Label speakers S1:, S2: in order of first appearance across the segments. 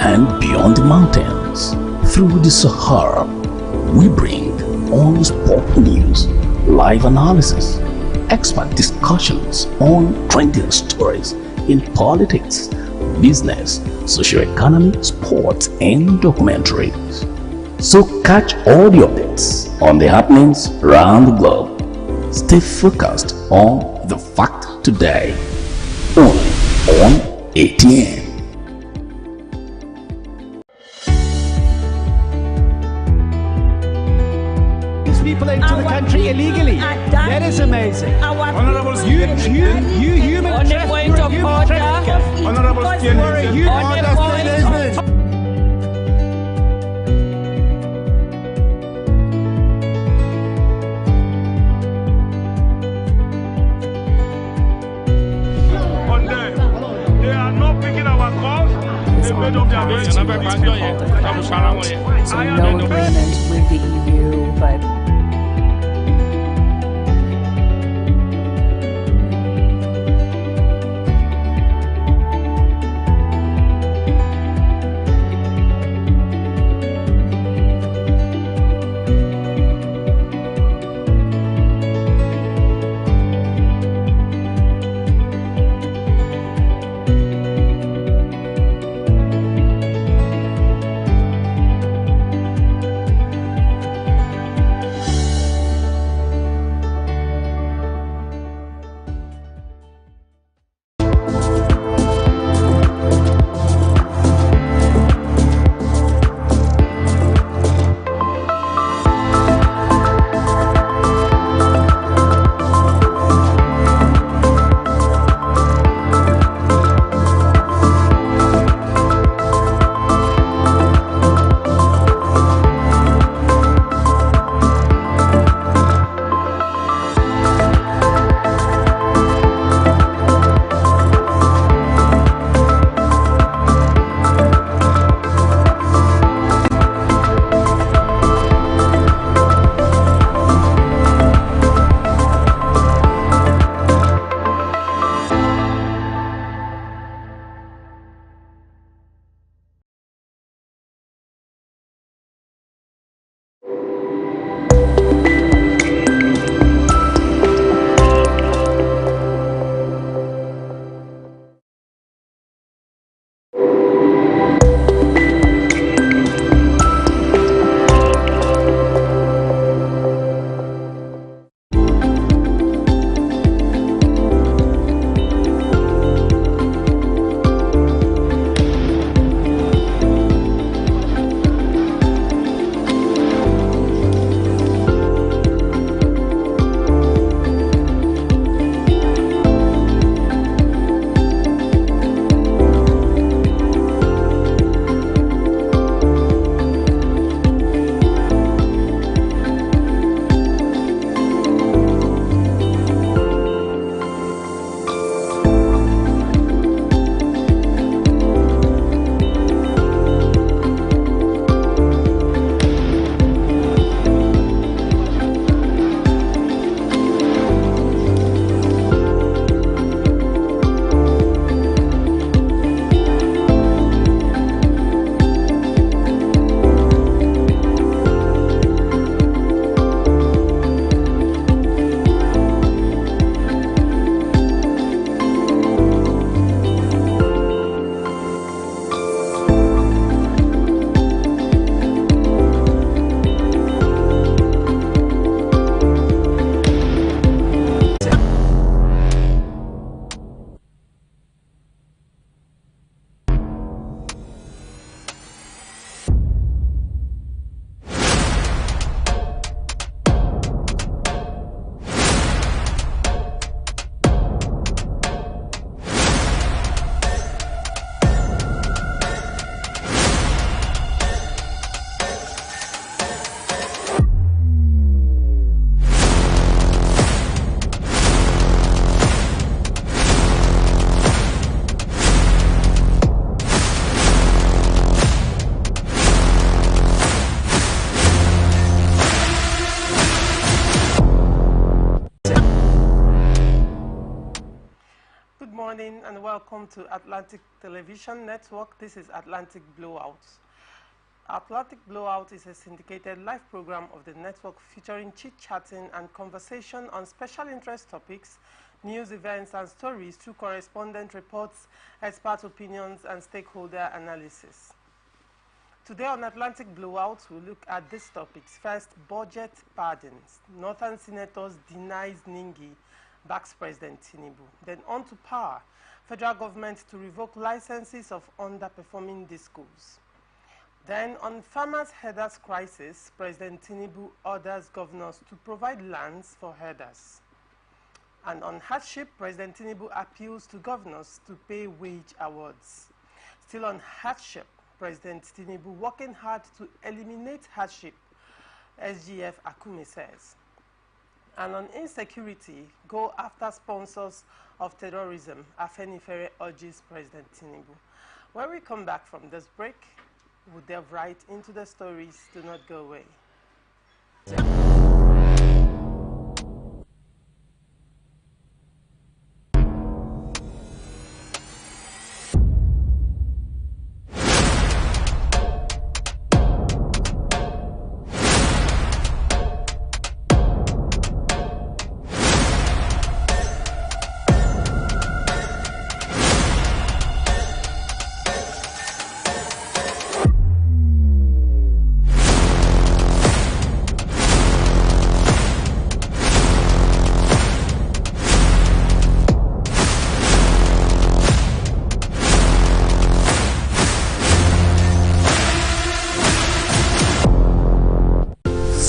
S1: and beyond the mountains, through the Sahara, we bring on sport news, live analysis, expert discussions on trending stories in politics, business, socio-economy, sports, and documentaries. So catch all the updates on the happenings around the globe. Stay focused on the fact today, only on ATN.
S2: People into the country illegally. That is amazing.
S3: Honorable
S2: You human trafficker.
S3: Honorable they are not picking our calls. They made up their minds.
S4: So no agreement with the EU, but
S5: welcome to Atlantic Television Network. This is Atlantic Blowout. Atlantic Blowout is a syndicated live program of the network featuring chit-chatting and conversation on special interest topics, news, events, and stories through correspondent reports, expert opinions, and stakeholder analysis. Today on Atlantic Blowout, we'll look at these topics. First, budget pardons. Northern senators denies Ningi, backs President Tinubu. Then on to power. Federal government to revoke licenses of underperforming discos. Then on farmers' herders crisis, President Tinubu orders governors to provide lands for herders. And on hardship, President Tinubu appeals to governors to pay wage awards. Still on hardship, President Tinubu working hard to eliminate hardship, SGF Akume says. And on insecurity, go after sponsors of terrorism, Afenifere urges President Tinubu. When we come back from this break, we'll delve right into the stories. Do not go away.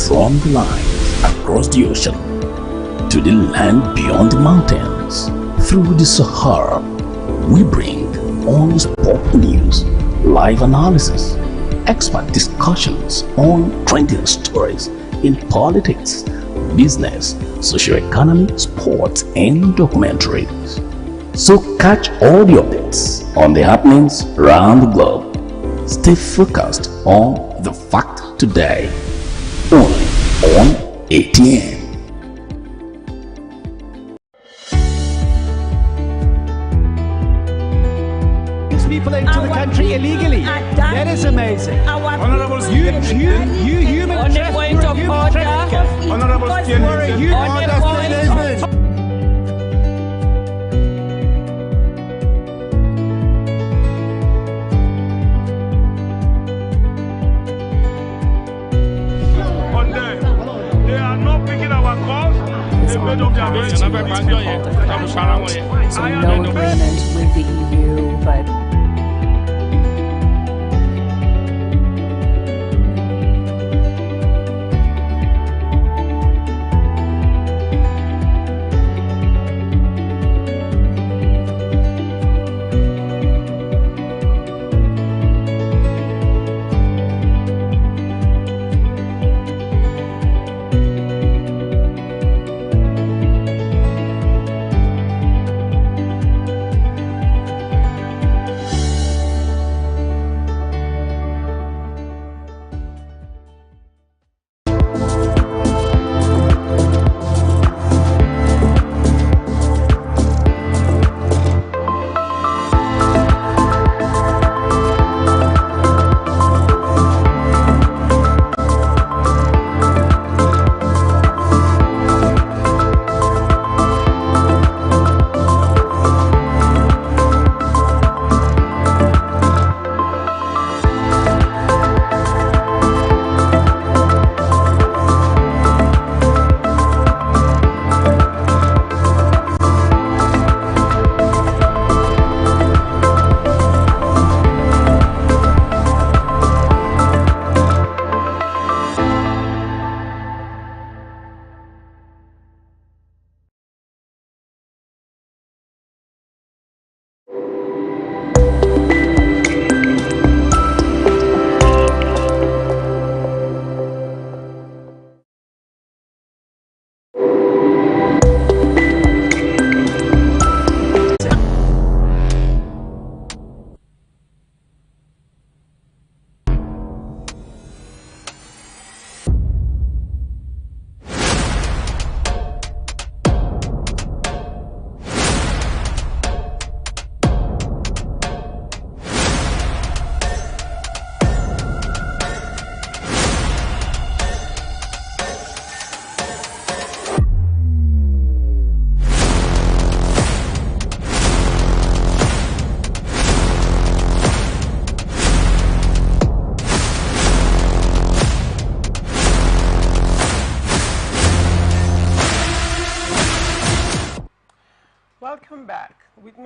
S1: From the lines across the ocean to the land beyond the mountains, through the Sahara, we bring honest pop news, live analysis, expert discussions on trending stories in politics, business, socio-economy, sports, and documentaries. So catch all the updates on the happenings around the globe. Stay focused on the fact today. Only on ATN.
S2: People into the country illegally. That is amazing.
S3: Honorable
S2: You human
S4: On the point of order.
S3: Honorable
S2: You are a human
S4: On the
S2: trafficker.
S3: They are not picking our calls. They made up their minds.
S4: So no agreement with the EU, but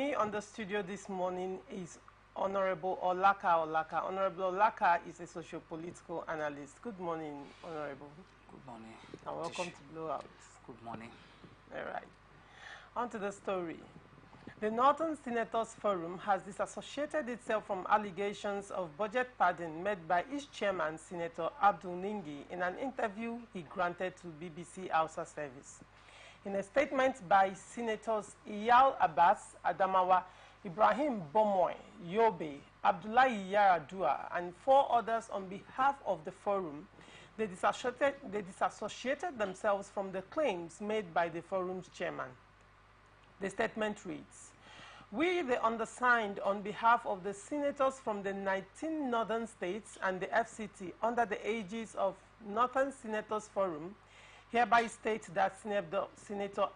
S5: me on the studio this morning is Honorable Olaka Olaka. Honorable Olaka is a socio-political analyst. Good morning, Honorable.
S6: Good morning.
S5: And welcome to Blowout.
S6: Good morning.
S5: All right. On to the story. The Northern Senators Forum has disassociated itself from allegations of budget padding made by its chairman, Senator Abdul Ningi, in an interview he granted to BBC Hausa Service. In a statement by Senators Iyal Abbas, Adamawa, Ibrahim Bomoy, Yobe, Abdullahi Yaradua, and 4 others on behalf of the forum, they disassociated themselves from the claims made by the forum's chairman. The statement reads, "We, the undersigned, on behalf of the senators from the 19 northern states and the FCT under the aegis of Northern Senators Forum, hereby state that Senator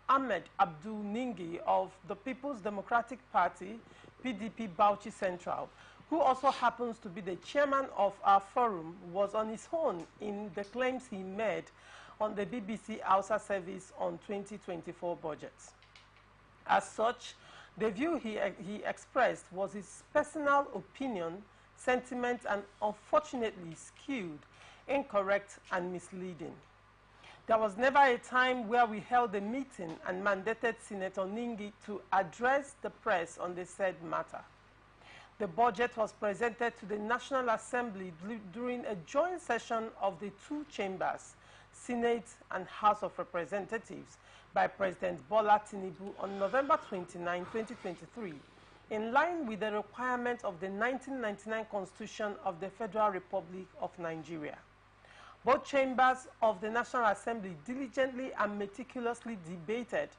S5: Ahmed Abdul Ningi of the People's Democratic Party, PDP Bauchi Central, who also happens to be the chairman of our forum, was on his own in the claims he made on the BBC Hausa Service on 2024 budgets. As such, the view he expressed was his personal opinion, sentiment, and unfortunately skewed, incorrect, and misleading. There was never a time where we held a meeting and mandated Senator Ningi to address the press on the said matter. The budget was presented to the National Assembly during a joint session of the 2 chambers, Senate and House of Representatives, by President Bola Tinubu on November 29, 2023, in line with the requirements of the 1999 Constitution of the Federal Republic of Nigeria. Both chambers of the National Assembly diligently and meticulously debated,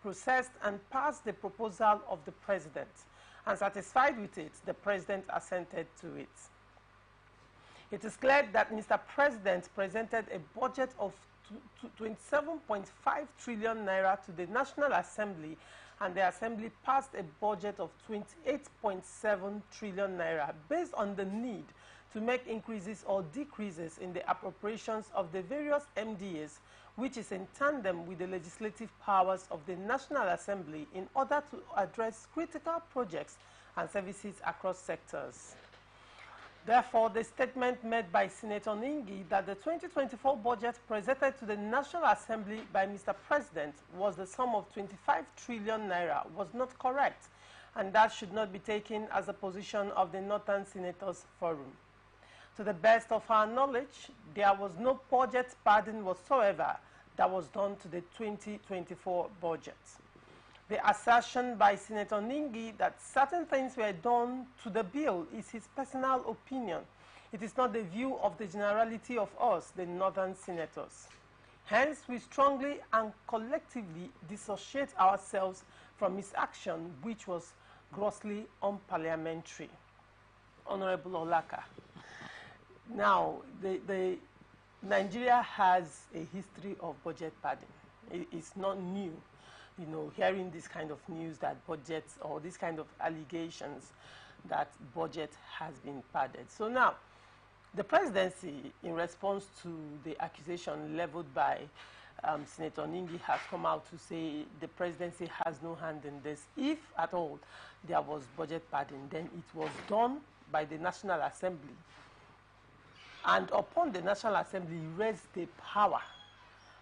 S5: processed, and passed the proposal of the President, and satisfied with it, the President assented to it. It is clear that Mr. President presented a budget of 27.5 trillion naira to the National Assembly, and the Assembly passed a budget of 28.7 trillion naira based on the need to make increases or decreases in the appropriations of the various MDAs, which is in tandem with the legislative powers of the National Assembly in order to address critical projects and services across sectors. Therefore, the statement made by Senator Ningi that the 2024 budget presented to the National Assembly by Mr. President was the sum of 25 trillion naira was not correct, and that should not be taken as a position of the Northern Senators Forum. To the best of our knowledge, there was no budget padding whatsoever that was done to the 2024 budget. The assertion by Senator Ningi that certain things were done to the bill is his personal opinion. It is not the view of the generality of us, the Northern Senators. Hence, we strongly and collectively dissociate ourselves from his action, which was grossly unparliamentary. Honorable Olaka. Now, Nigeria has a history of budget padding. It's not new, you know, hearing this kind of news that budgets or this kind of allegations that budget has been padded. So now, the presidency, in response to the accusation leveled by Senator Ningi, has come out to say the presidency has no hand in this. If at all there was budget padding, then it was done by the National Assembly. And upon the National Assembly, raised the power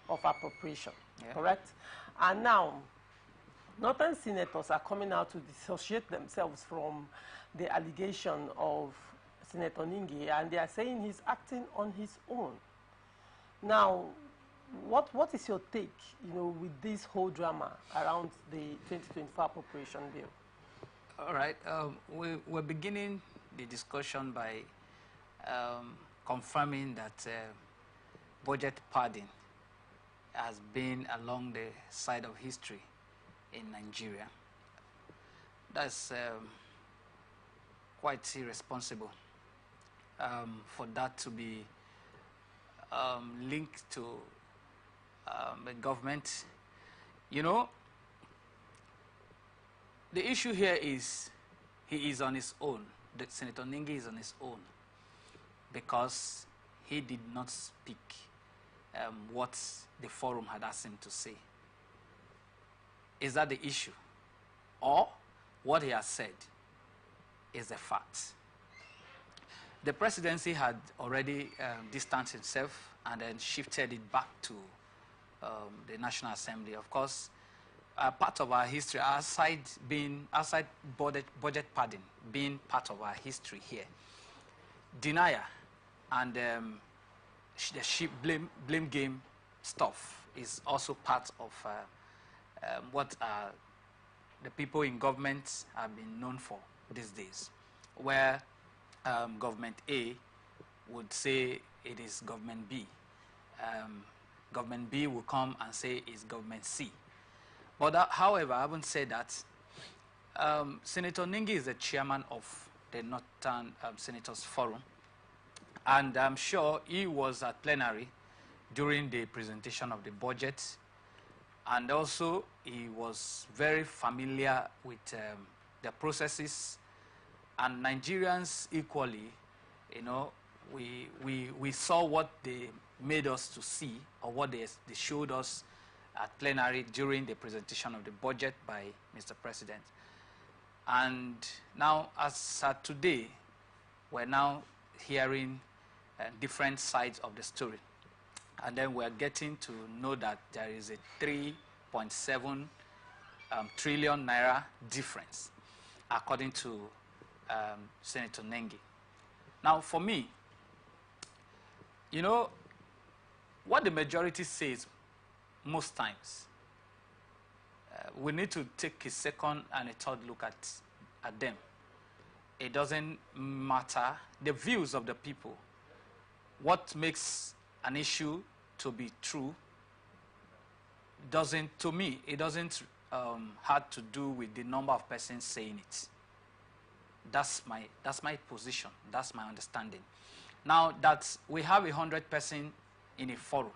S5: of appropriation, correct? And now, Northern senators are coming out to dissociate themselves from the allegation of Senator Ningi, and they are saying he's acting on his own. Now, what is your take, you know, with this whole drama around the 2024 appropriation bill?
S6: All right. We're beginning the discussion by confirming that budget padding has been along the side of history in Nigeria. That's quite irresponsible for that to be linked to the government. You know, the issue here is he is on his own. The Senator Ningi is on his own because he did not speak what the forum had asked him to say. Is that the issue? Or what he has said is a fact. The presidency had already distanced itself and then shifted it back to the National Assembly. Of course, part of our history, outside budget padding being part of our history here, denial and the blame game stuff is also part of what the people in government have been known for these days, where government A would say it is government B. Government B will come and say it's government C. But however, I haven't said that. Senator Ningi is the chairman of the Northern Senators Forum, and I'm sure he was at plenary during the presentation of the budget, and also he was very familiar with the processes, and Nigerians equally, you know, we saw what they made us to see, or what they showed us at plenary during the presentation of the budget by Mr. President. And now, as at today, we're now hearing different sides of the story. And then we're getting to know that there is a 3.7 trillion naira difference, according to Senator Nengi. Now, for me, you know, what the majority says most times, we need to take a second and a third look at them. It doesn't matter the views of the people. What makes an issue to be true doesn't, to me, it doesn't have to do with the number of persons saying it. That's my position. That's my understanding. Now that we have 100 persons in a forum,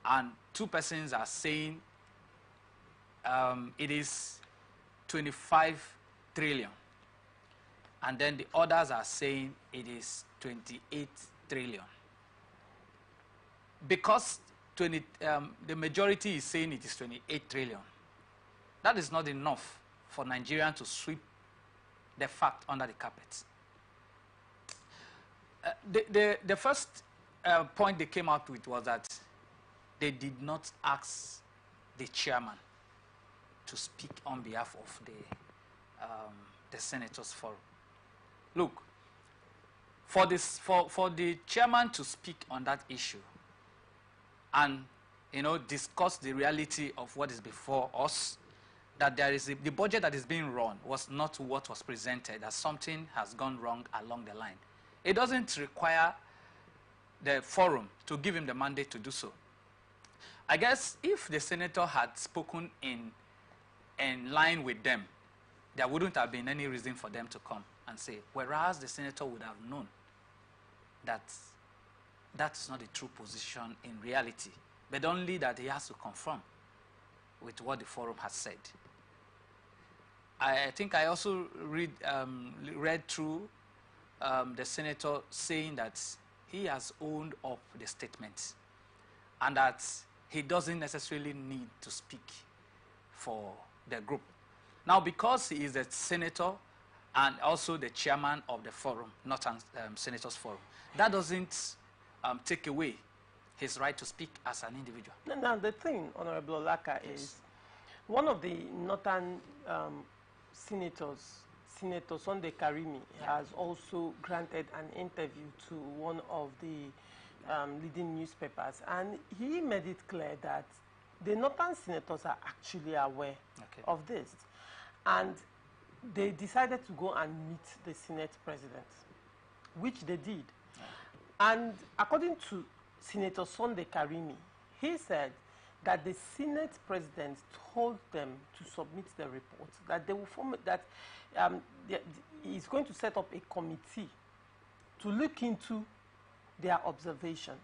S6: and 2 persons are saying it is 25 trillion, and then the others are saying it is 28 trillion. Because the majority is saying it is 28 trillion, that is not enough for Nigerians to sweep the fact under the carpet. The first point they came out with was that they did not ask the chairman to speak on behalf of the Senators Forum. Look, for the chairman to speak on that issue and, you know, discuss the reality of what is before us, that there is the budget that is being run was not what was presented, that something has gone wrong along the line. It doesn't require the forum to give him the mandate to do so. I guess if the senator had spoken in line with them, there wouldn't have been any reason for them to come and say, whereas the senator would have known that that's not the true position in reality, but only that he has to confirm with what the forum has said. I think I also read through the senator saying that he has owned up the statement and that he doesn't necessarily need to speak for the group. Now, because he is a senator and also the chairman of the forum, not Senators Forum, that doesn't take away his right to speak as an individual.
S5: Now, the thing, Honorable Olaka, yes, is one of the northern senators, Senator Sunday Karimi, has also granted an interview to one of the leading newspapers, and he made it clear that the northern senators are actually aware of this, and they decided to go and meet the Senate president, which they did. And according to Senator Sunday Karimi, he said that the Senate president told them to submit the report, that they will form, that he's going to set up a committee to look into their observations.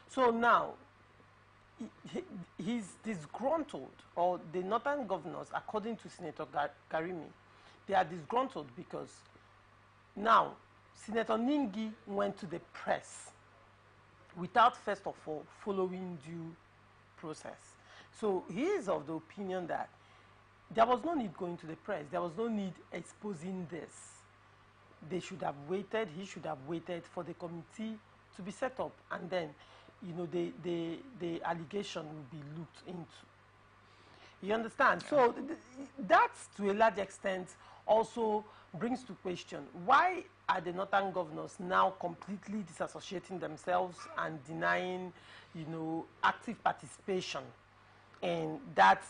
S5: So now, he's disgruntled, or the northern governors, according to Senator Karimi, they are disgruntled because now Senator Ningi went to the press without, first of all, following due process. So he is of the opinion that there was no need going to the press. There was no need exposing this. They should have waited. He should have waited for the committee to be set up, and then, you know, the allegation will be looked into. You understand? Yeah. So that, to a large extent, also brings to question, why are the northern governors now completely disassociating themselves and denying, you know, active participation in that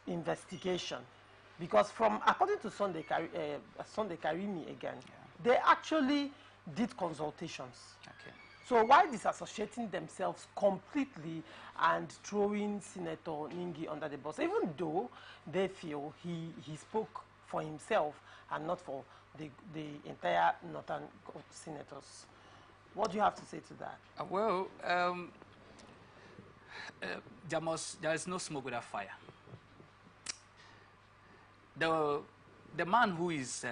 S5: investigation? Because according to Sunday Karimi again, they actually did consultations. Okay. So why disassociating themselves completely and throwing Senator Ningi under the bus, even though they feel he spoke for himself and not for the entire northern senators? What do you have to say to that?
S6: There is no smoke without fire. The man who is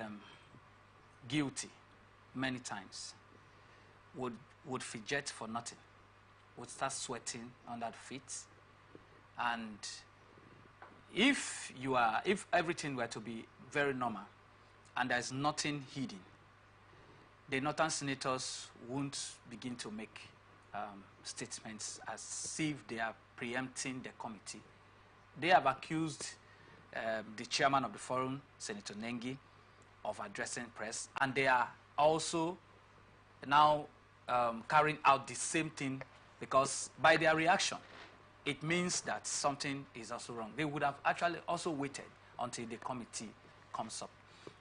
S6: guilty many times would fidget for nothing, would start sweating under the feet, and if everything were to be very normal and there's nothing hidden, the northern senators won't begin to make statements as if they are preempting the committee. They have accused the chairman of the forum, Senator Nengi, of addressing press, and they are also now carrying out the same thing, because by their reaction, it means that something is also wrong. They would have actually also waited until the committee comes up.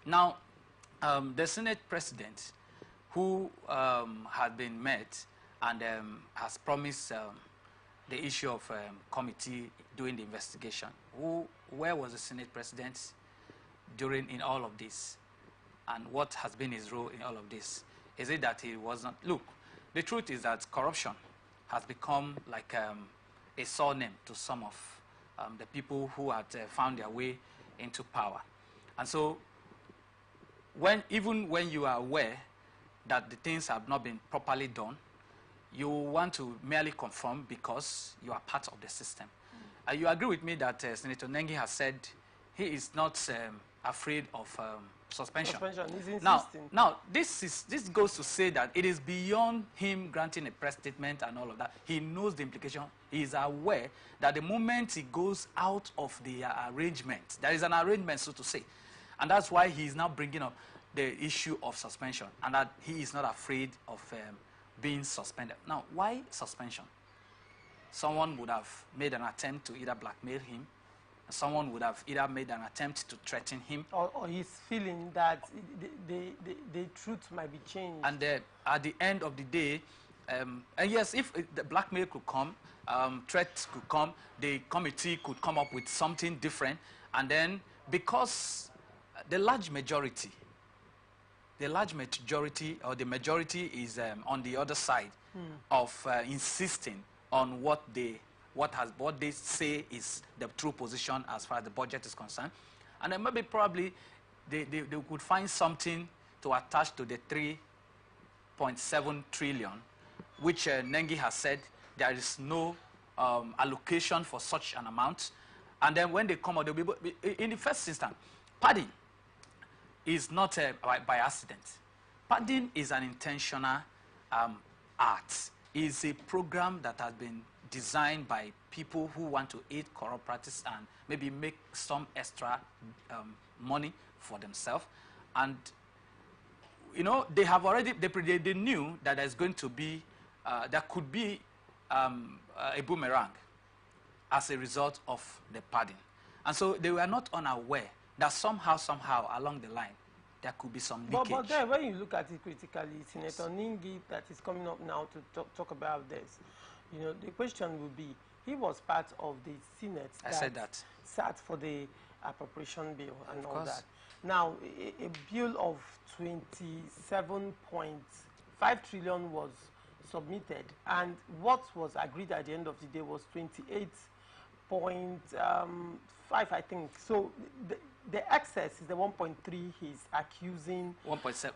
S6: Now, the Senate president, who had been met and has promised the issue of committee doing the investigation, where was the Senate president in all of this? And what has been his role in all of this? Is it that he was not? Look, the truth is that corruption has become like a sore name to some of the people who had found their way into power. And so, even when you are aware that the things have not been properly done, you want to merely conform because you are part of the system. You agree with me that Senator Nengi has said he is not afraid of suspension. He's insisting. Now, this goes to say that it is beyond him granting a press statement and all of that. He knows the implication. He is aware that the moment he goes out of the arrangement, there is an arrangement, so to say. And that's why he is now bringing up the issue of suspension, and that he is not afraid of being suspended. Now, why suspension? Someone would have made an attempt to either blackmail him, someone would have either made an attempt to threaten him, or
S5: he's feeling that the truth might be changed.
S6: And at the end of the day, and yes, if the blackmail could come, threats could come, the committee could come up with something different, and then because the large majority or the majority is on the other side of insisting on what they say is the true position as far as the budget is concerned, and then maybe probably they could find something to attach to the 3.7 trillion, which Nengi has said there is no allocation for such an amount, and then when they come out, they'll be in the first instance, padding is not by accident. Padding is an intentional act. It's a program that has been designed by people who want to aid corrupt practice and maybe make some extra money for themselves. And, you know, they have already, they knew that there's going to be, there could be a boomerang as a result of the padding. And so they were not unaware that somehow along the line, there could be some leakage.
S5: But then when you look at it critically, Senator Ningi that is coming up now to talk about this, you know, the question will be, he was part of the Senate that sat for the appropriation bill and all that. Now, a bill of 27.5 trillion was submitted, and what was agreed at the end of the day was 28.5, I think. So the excess is the 1.3 he's accusing.
S6: 3.7.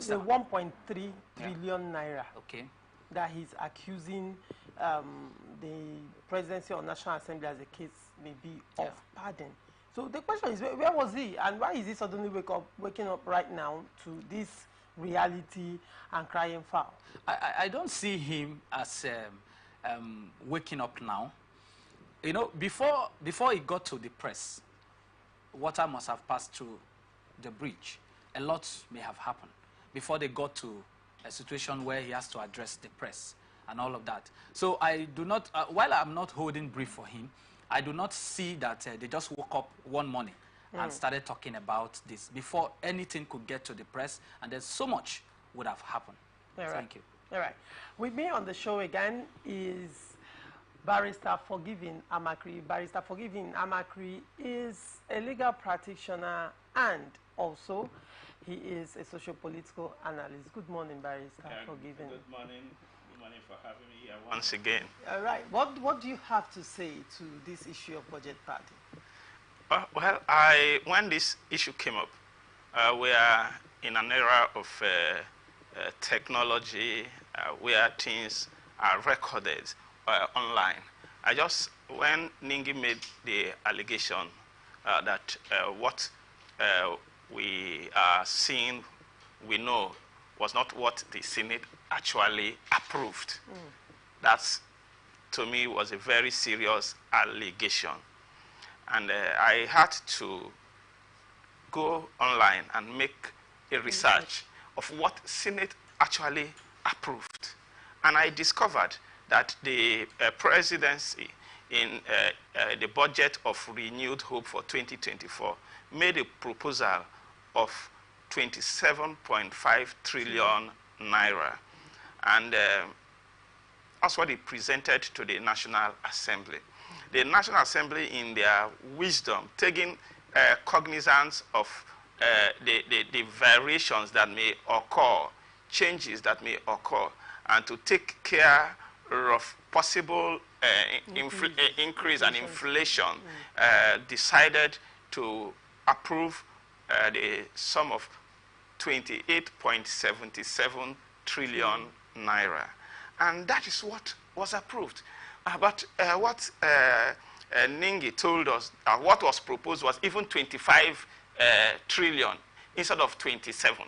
S5: The 1.3 trillion naira.
S6: Okay.
S5: That he's accusing the presidency or National Assembly as a case may be of pardon. So the question is, where was he, and why is he suddenly waking up right now to this reality and crying foul?
S6: I don't see him as waking up now. You know, before he got to the press, water must have passed through the bridge. A lot may have happened before they got to a situation where he has to address the press and all of that. So I do not, while I'm not holding brief for him, I do not see that they just woke up one morning and started talking about this before anything could get to the press, and there's so much would have happened. Thank you.
S5: All right. With me on the show again is Barrister Forgiving Amakri. Barrister Forgiving Amakri is a legal practitioner, and also he is a socio-political analyst. Good morning, Barrister Forgiving.
S7: Good morning. Good morning for having me here once again.
S5: All right. What do you have to say to this issue of budget padding?
S7: Well, when this issue came up, we are in an era of technology where things are recorded online. When Ningi made the allegation that what we are seeing, we know, was not what the Senate actually approved. That, to me, was a very serious allegation. And I had to go online and make a research of what Senate actually approved. And I discovered that the presidency in the budget of Renewed Hope for 2024 made a proposal of 27.5 trillion naira. And that's what it presented to the National Assembly. The National Assembly, in their wisdom, taking cognizance of the variations that may occur, changes that may occur, and to take care of possible increase and inflation, decided to approve the sum of 28.77 trillion naira. And that is what was approved. But what Ningi told us, what was proposed was even 25 trillion instead of 27.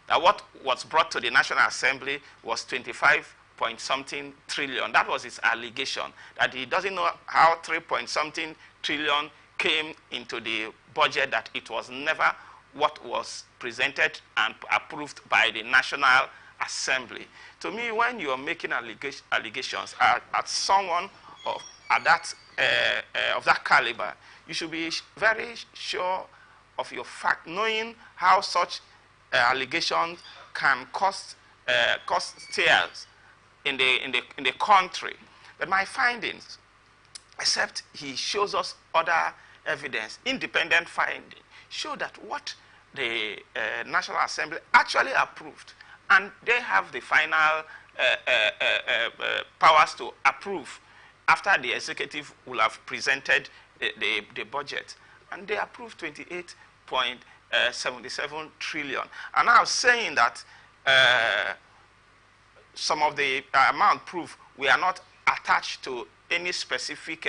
S7: Now, what was brought to the National Assembly was 25-point-something trillion. That was his allegation, that he doesn't know how 3-point-something trillion came into the budget, that it was never what was presented and approved by the National Assembly. To me, when you're making allegations at someone of that caliber, you should be very sure of your fact, knowing how such allegations can cause tears in the country. But my findings, except he shows us other evidence, independent findings, show that what the National Assembly actually approved, and they have the final powers to approve after the executive will have presented the budget, and they approved 28.77 trillion. And I was saying that some of the amount proved we are not attached to any specific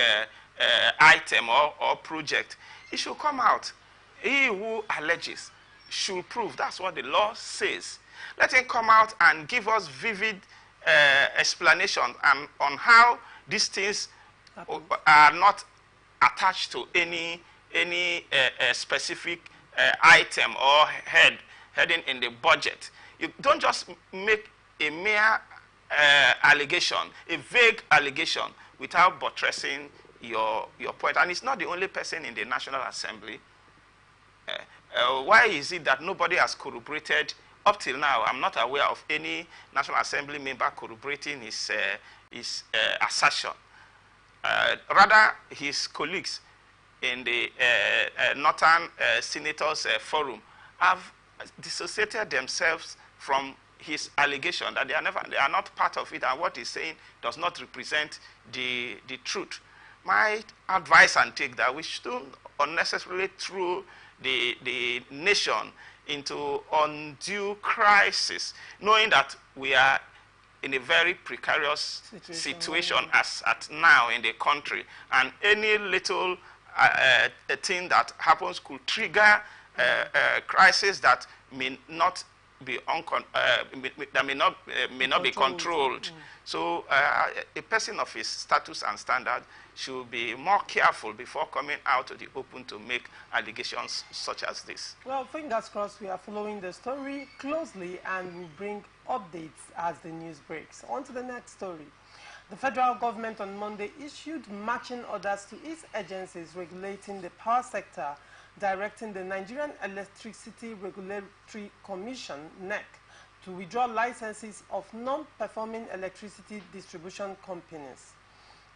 S7: item or project. It should come out. He who alleges should prove. That's what the law says. Let him come out and give us vivid explanation on how these things are not attached to any specific item or heading in the budget. You don't just make a mere allegation, a vague allegation, without buttressing your point. And it's not the only person in the National Assembly. Why is it that nobody has corroborated up till now? I'm not aware of any National Assembly member corroborating his assertion. Rather, his colleagues in the Northern Senators Forum have dissociated themselves from his allegation that they are not part of it, and what he's saying does not represent the truth. My advice and take that we shouldn't unnecessarily throw the nation into undue crisis, knowing that we are in a very precarious situation as at now in the country, and any little a thing that happens could trigger a crisis that may not be may not be controlled. So a person of his status and standard should be more careful before coming out to the open to make allegations such as this.
S5: Well, fingers crossed, we are following the story closely and will bring updates as the news breaks. On to the next story. The federal government on Monday issued marching orders to its agencies regulating the power sector, directing the Nigerian Electricity Regulatory Commission, NEC, to withdraw licenses of non-performing electricity distribution companies.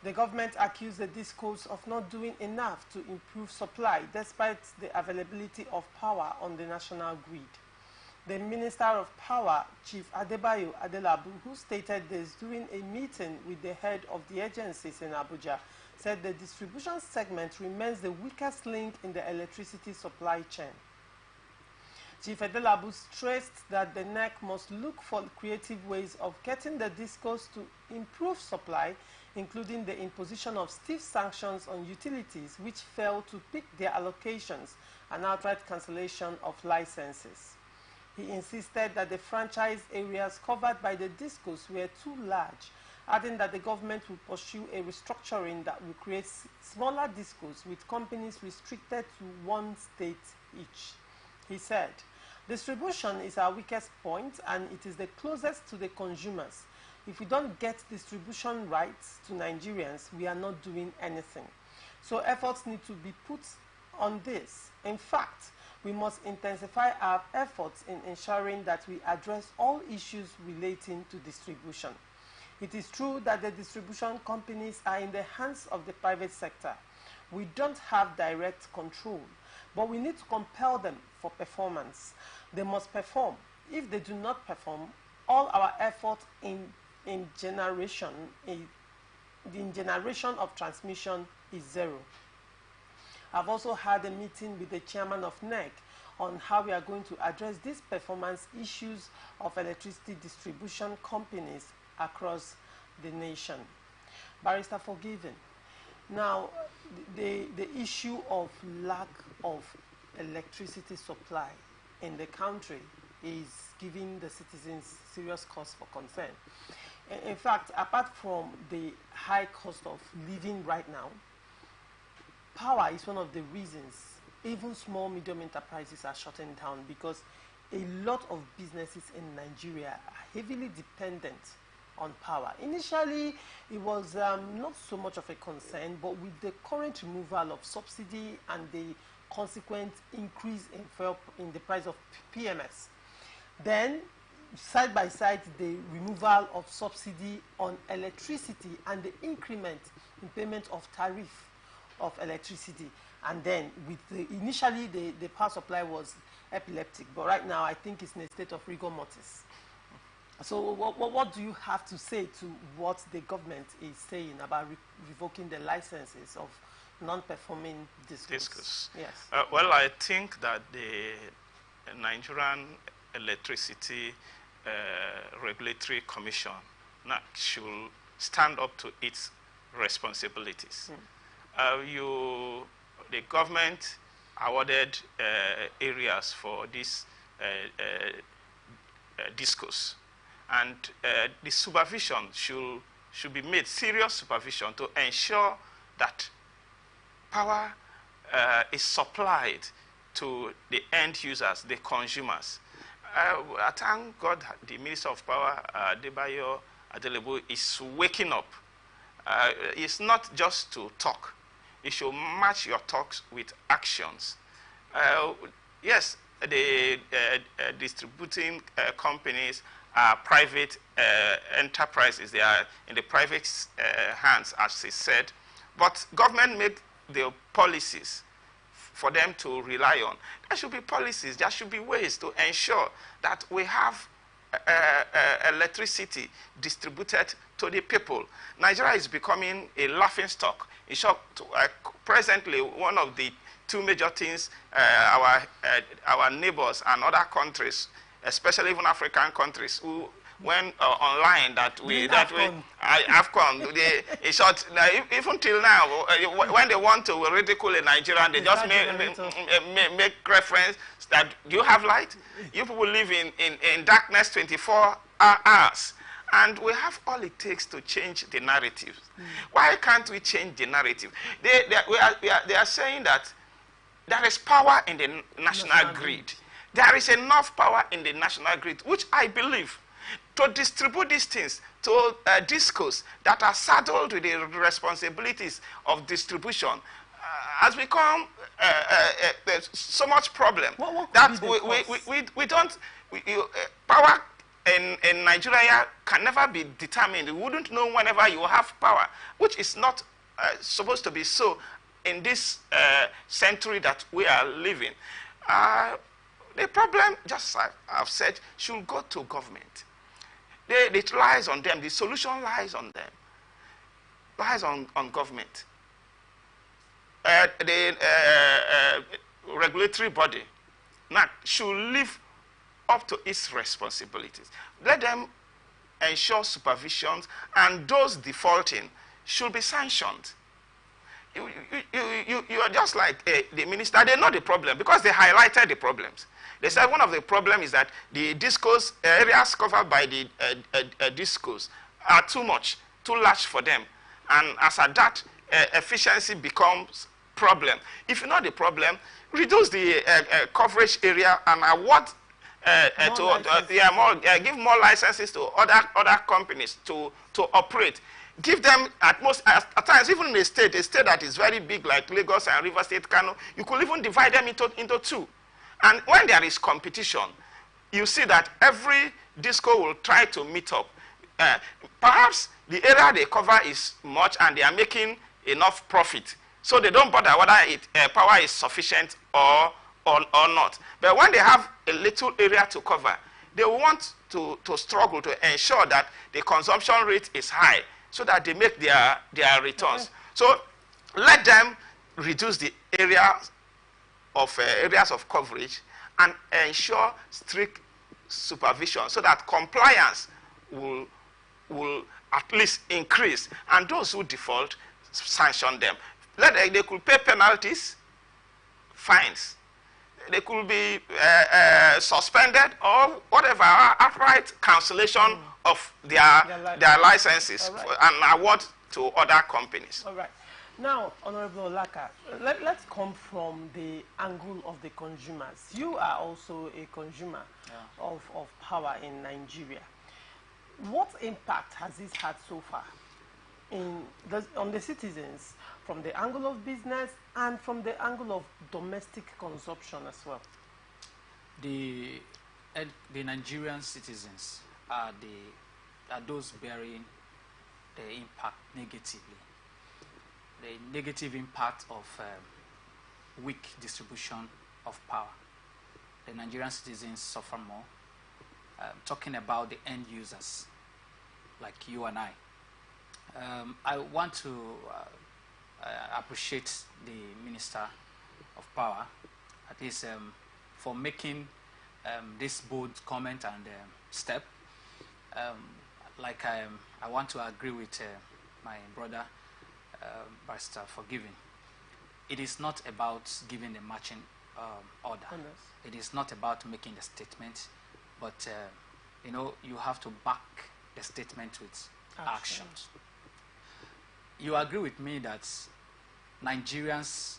S5: The government accused the DISCOs of not doing enough to improve supply despite the availability of power on the national grid. The Minister of Power, Chief Adebayo Adelabu, who stated this during a meeting with the head of the agencies in Abuja, said the distribution segment remains the weakest link in the electricity supply chain. Chief Adelabu stressed that the NEC must look for creative ways of getting the DISCOs to improve supply, including the imposition of stiff sanctions on utilities which fail to pick their allocations and outright cancellation of licenses. He insisted that the franchise areas covered by the DISCOs were too large, adding that the government will pursue a restructuring that will create smaller DISCOs with companies restricted to one state each. He said, "Distribution is our weakest point and it is the closest to the consumers. If we don't get distribution rights to Nigerians, we are not doing anything. So efforts need to be put on this. In fact, we must intensify our efforts in ensuring that we address all issues relating to distribution. It is true that the distribution companies are in the hands of the private sector. We don't have direct control, but we need to compel them for performance. They must perform. If they do not perform, all our effort in generation of transmission is zero." I've also had a meeting with the chairman of NEC on how we are going to address these performance issues of electricity distribution companies across the nation. Barrister Forgiven. Now, the issue of lack of electricity supply in the country is giving the citizens serious cause for concern. In fact, apart from the high cost of living right now, power is one of the reasons even small, medium enterprises are shutting down, because a lot of businesses in Nigeria are heavily dependent on power. Initially, it was not so much of a concern, but with the current removal of subsidy and the consequent increase in the price of PMS, then side by side the removal of subsidy on electricity and the increment in payment of tariff of electricity, and then with initially the power supply was epileptic, but right now I think it's in a state of rigor mortis. So what do you have to say to what the government is saying about revoking the licenses of non-performing DISCOs? Yes.
S7: Well, I think that the Nigerian Electricity Regulatory Commission should stand up to its responsibilities. The government awarded areas for these DISCOs, and the supervision should be made, serious supervision, to ensure that power is supplied to the end users, the consumers. I thank God the Minister of Power, Adebayo Adelabu, is waking up. It's not just to talk. You should match your talks with actions. Yes, the distributing companies are private enterprises. They are in the private hands, as he said. But government make the policies for them to rely on. There should be policies. There should be ways to ensure that we have electricity distributed to the people. Nigeria is becoming a laughingstock. In short, presently, one of the two major things our neighbors and other countries, especially even African countries, who when online that we
S5: AFCON.
S7: AFCON. In short, even till now, when they want to ridicule a Nigerian, they just make reference that you have light. You people live in darkness 24 hours. And we have all it takes to change the narrative. Why can't we change the narrative? They are saying that there is power in the national grid. There is enough power in the national grid, which I believe, to distribute these things to discos that are saddled with the responsibilities of distribution has become so much problem that we don't, power in Nigeria can never be determined. You wouldn't know whenever you have power, which is not supposed to be so in this century that we are living. The problem, just as I've said, should go to government. It lies on them. The solution lies on them. Lies on government. The regulatory body now should live up to its responsibilities. Let them ensure supervision, and those defaulting should be sanctioned. You are just like the minister. They know the problem because they highlighted the problems. They said one of the problems is that the discos, areas covered by the discos are too much, too large for them. And as at that, efficiency becomes problem. If you know the problem, reduce the coverage area and award give more licenses to other companies to operate. Give them at times, even in a state that is very big like Lagos and River State, Kano, you could even divide them into two. And when there is competition, you see that every disco will try to meet up. Perhaps the area they cover is much and they are making enough profit, so they don't bother whether power is sufficient or not. But when they have a little area to cover, they want to struggle to ensure that the consumption rate is high so that they make their returns. Okay. So let them reduce the areas of coverage and ensure strict supervision so that compliance will at least increase, and those who default, sanction them. They could pay penalties, fines. They could be suspended or whatever, outright cancellation of their licenses and award to other companies.
S5: All right. Now, Honorable Olaka, let's come from the angle of the consumers. You are also a consumer of power in Nigeria. What impact has this had so far on the citizens from the angle of business and from the angle of domestic consumption as well?
S6: The Nigerian citizens are those bearing the impact negatively. The negative impact of weak distribution of power. The Nigerian citizens suffer more. Talking about the end users, like you and I want to appreciate the Minister of Power, at least for making this bold comment and step. I want to agree with my brother, Barrister Forgiving. It is not about giving a marching order. It is not about making a statement, but you have to back the statement with actions. You agree with me that Nigerians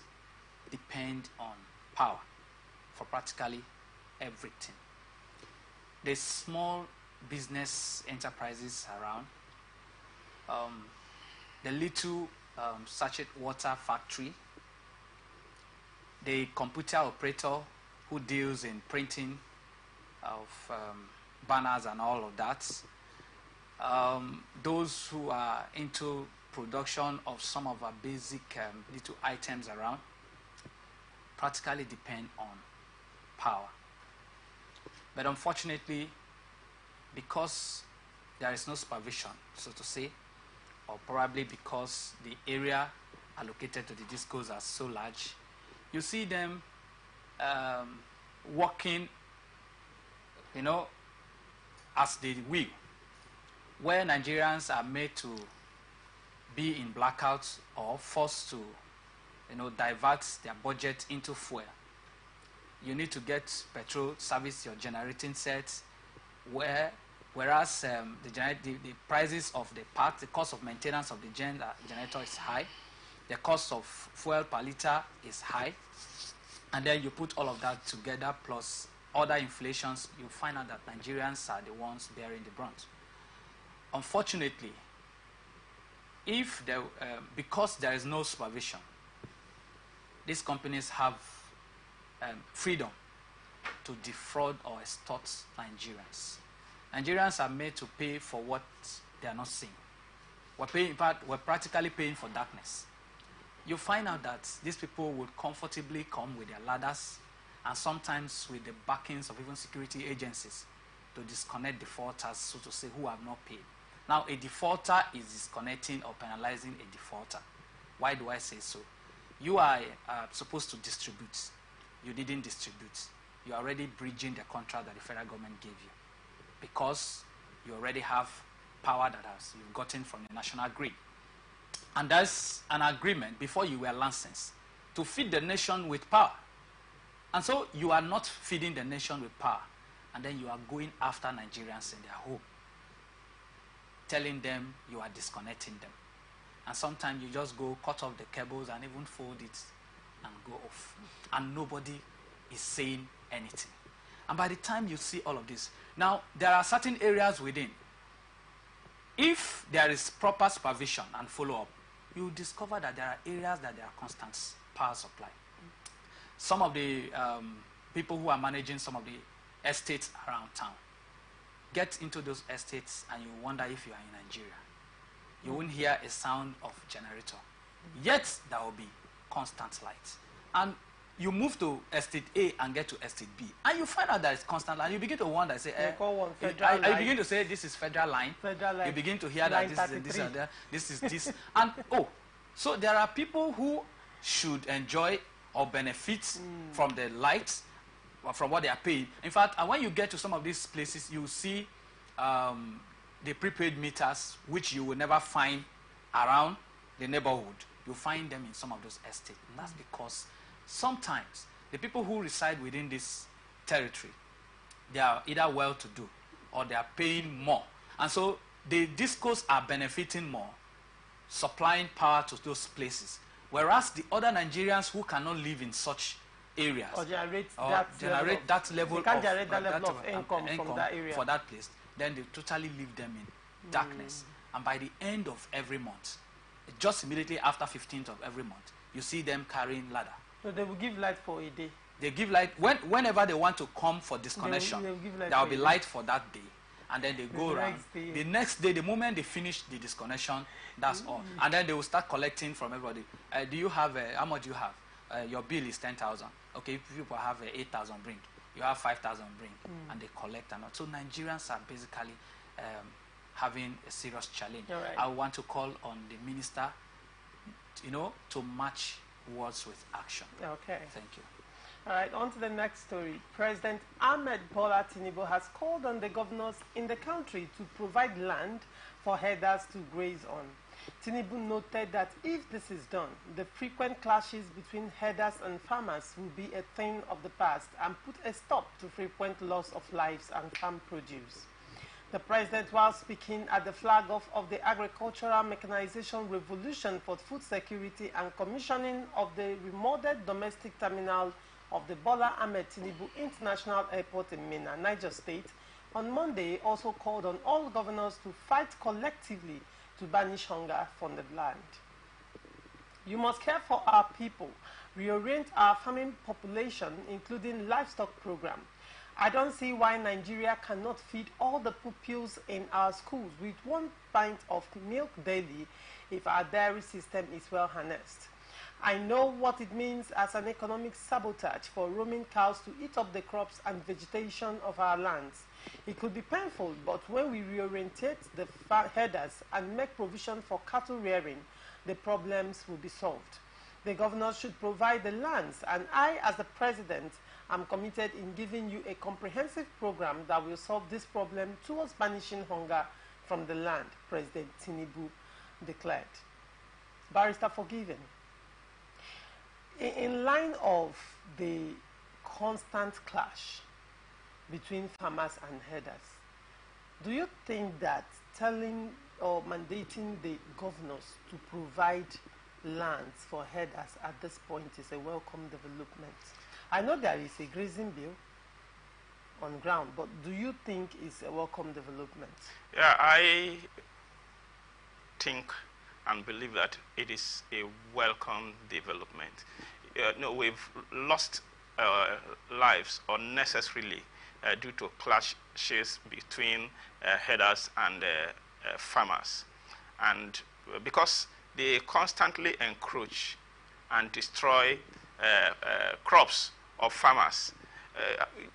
S6: depend on power for practically everything. The small business enterprises around, the little sachet water factory, the computer operator who deals in printing of banners and all of that, those who are into production of some of our basic little items around practically depend on power. But unfortunately, because there is no supervision, so to say, or probably because the area allocated to the discos are so large, you see them working, as they will. where Nigerians are made to be in blackouts or forced to, divert their budget into fuel. You need to get petrol, service your generating sets, whereas the prices of the part, the cost of maintenance of the generator is high, the cost of fuel per liter is high, and then you put all of that together plus other inflations, you find out that Nigerians are the ones bearing the brunt. Unfortunately, because there is no supervision, these companies have freedom to defraud or extort Nigerians. Nigerians are made to pay for what they are not seeing. We're practically paying for darkness. You find out that these people would comfortably come with their ladders and sometimes with the backings of even security agencies to disconnect defaulters, so to say, who have not paid. Now, a defaulter is disconnecting or penalizing a defaulter. Why do I say so? You are supposed to distribute. You didn't distribute. You're already breaching the contract that the federal government gave you because you already have power that you've gotten from the national grid. And there's an agreement before you were licensed to feed the nation with power. And so you are not feeding the nation with power. And then you are going after Nigerians in their home, telling them you are disconnecting them. And sometimes you just go cut off the cables and even fold it and go off. And nobody is saying anything. And by the time you see all of this, now there are certain areas within. If there is proper supervision and follow-up, you will discover that there are areas that there are constant power supply. Some of the people who are managing some of the estates around town get into those estates and you wonder if you are in Nigeria. You won't hear a sound of generator. Yet there will be constant light. And you move to estate A and get to estate B, and you find out that it's constant light. You begin to wonder, say, I begin to say this is federal line. You begin to hear that this is this and that, this is this. And so there are people who should enjoy or benefit from the light, or from what they are paying. In fact, and when you get to some of these places, you see the prepaid meters, which you will never find around the neighborhood. You find them in some of those estates. And that's because sometimes the people who reside within this territory, they are either well-to-do or they are paying more. And so the discos are benefiting more, supplying power to those places. Whereas the other Nigerians who cannot live in such areas
S5: or generate
S6: that level
S5: of income from that area
S6: for that place, then they totally leave them in darkness. And by the end of every month, just immediately after 15th of every month, you see them carrying ladder.
S5: So they will give light for a day.
S6: They give light whenever they want to come for disconnection. There will be light for that day, and then they go around. The next day, the moment they finish the disconnection, that's all. And then they will start collecting from everybody. Do you have how much do you have? Your bill is 10,000. Okay, if people have 8,000, bring. You have 5,000, bring, and they collect and all. So Nigerians are basically having a serious challenge.
S5: Right.
S6: I want to call on the minister, to match words with action.
S5: Okay.
S6: Thank you.
S5: All right, on to the next story. President Ahmed Bola Tinubu has called on the governors in the country to provide land for herders to graze on. Tinubu noted that if this is done, the frequent clashes between herders and farmers will be a thing of the past and put a stop to frequent loss of lives and farm produce. The president, while speaking at the flag-off of the Agricultural Mechanization Revolution for Food Security and commissioning of the remodeled domestic terminal of the Bola Ahmed Tinubu International Airport in Minna, Niger State, on Monday also called on all governors to fight collectively to banish hunger from the land. You must care for our people, reorient our farming population, including livestock program. I don't see why Nigeria cannot feed all the pupils in our schools with 1 pint of milk daily if our dairy system is well harnessed. I know what it means as an economic sabotage for roaming cows to eat up the crops and vegetation of our lands. It could be painful, but when we reorientate the herders and make provision for cattle rearing, the problems will be solved. The governors should provide the lands, and I, as the president, am committed in giving you a comprehensive program that will solve this problem towards banishing hunger from the land, President Tinubu declared. Barrister forgiven. In line of the constant clash between farmers and herders, do you think that telling or mandating the governors to provide lands for herders at this point is a welcome development? I know there is a grazing bill on ground, but do you think it's a welcome development?
S7: Yeah, I think and believe that it is a welcome development. No, we've lost lives unnecessarily due to clashes between herders and farmers. And because they constantly encroach and destroy crops of farmers.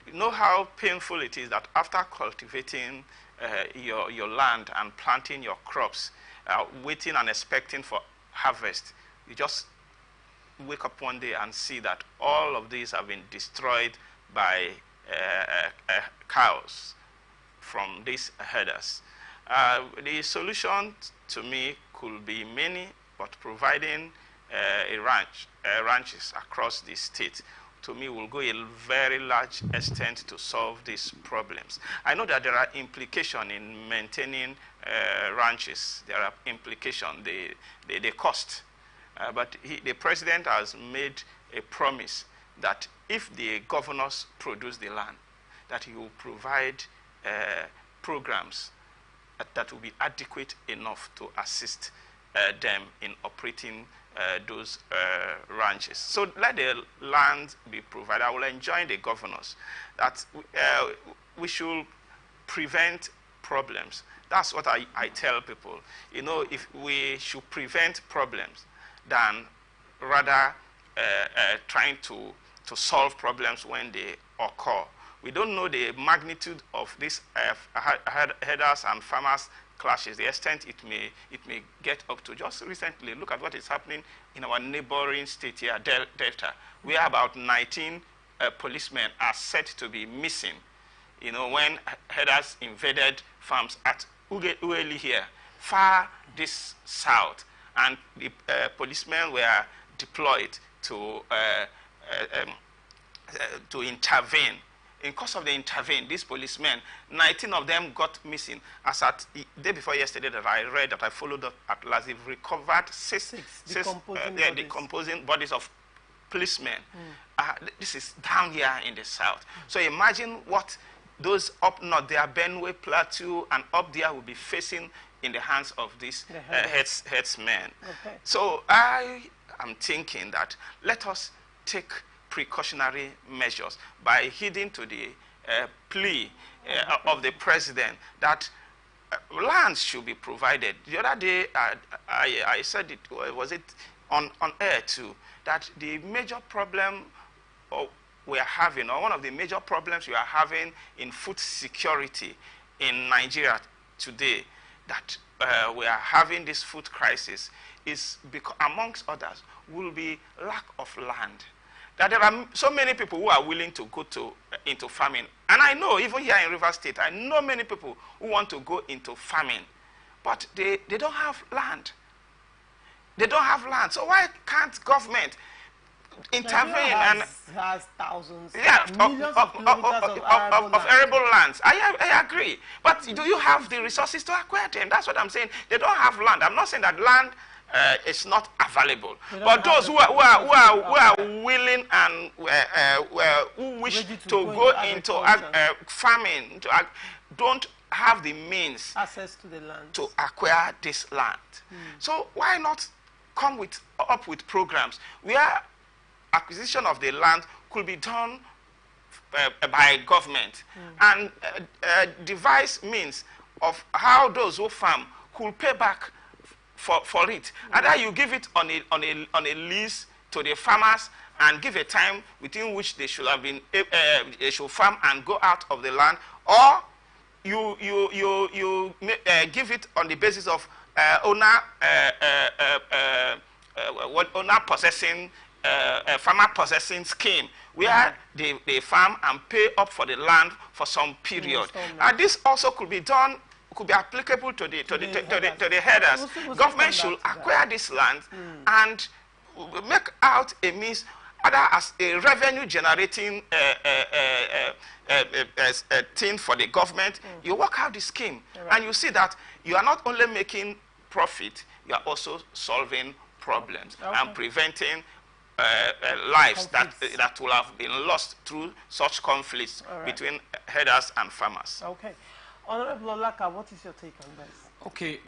S7: You know how painful it is that after cultivating your land and planting your crops, waiting and expecting for harvest, you just wake up one day and see that all of these have been destroyed by cows from these herders. The solution to me could be many, but providing ranches across the state, to me, will go a very large extent to solve these problems. I know that there are implications in maintaining ranches. There are implications, they cost. But the president has made a promise that if the governors produce the land, that he will provide programs that will be adequate enough to assist them in operating those ranches. So let the land be provided. I will enjoin the governors that we should prevent problems. That's what I tell people. You know, if we should prevent problems than rather trying to solve problems when they occur. We don't know the magnitude of these herders and farmers clashes, the extent it may get up to. Just recently, look at what is happening in our neighboring state here, Delta, where about 19 policemen are said to be missing. You know, when herders invaded farms at Ueli here, far this south, and the policemen were deployed to intervene. In course of the intervene, these policemen, 19 of them got missing. As at the day before yesterday that I read, that I followed up at last, they've recovered six decomposing bodies of policemen. This is down here in the south. So imagine what those up north, their Benue Plateau, and up there will be facing in the hands of these headsmen.
S5: Okay.
S7: So I am thinking that let us take precautionary measures by heeding to the plea of the president that lands should be provided. The other day, I said it, was it on air too, that the major problem we are having, or one of the major problems we are having in food security in Nigeria today, that we are having this food crisis, is because, amongst others, will be lack of land. That there are so many people who are willing to go into farming. And I know, even here in River State, I know many people who want to go into farming, but they don't have land. They don't have land. So why can't government intervene and
S5: has thousands,
S7: millions of kilometers of arable lands? I agree. But do you have the resources to acquire them? That's what I'm saying. They don't have land. I'm not saying that land is not available. But those who are willing and who wish to go into farming don't have the means,
S5: access to the land,
S7: to acquire this land. So why not come up with programs where acquisition of the land could be done by government and devise means of how those who farm could pay back for it. Either you give it on a lease to the farmers and give a time within which they should have been they should farm and go out of the land, or you give it on the basis of owner possessing farmer possessing scheme, where they farm and pay up for the land for some period. And this also could be done, could be applicable to the headers. Government should acquire this land and make out a means, either as a revenue generating thing for the government. You work out the scheme, and you see that you are not only making profit, you are also solving problems and preventing lives that will have been lost through such conflicts between herders and farmers.
S5: Okay. Honorable Olaka, what is your take on this?
S6: Okay.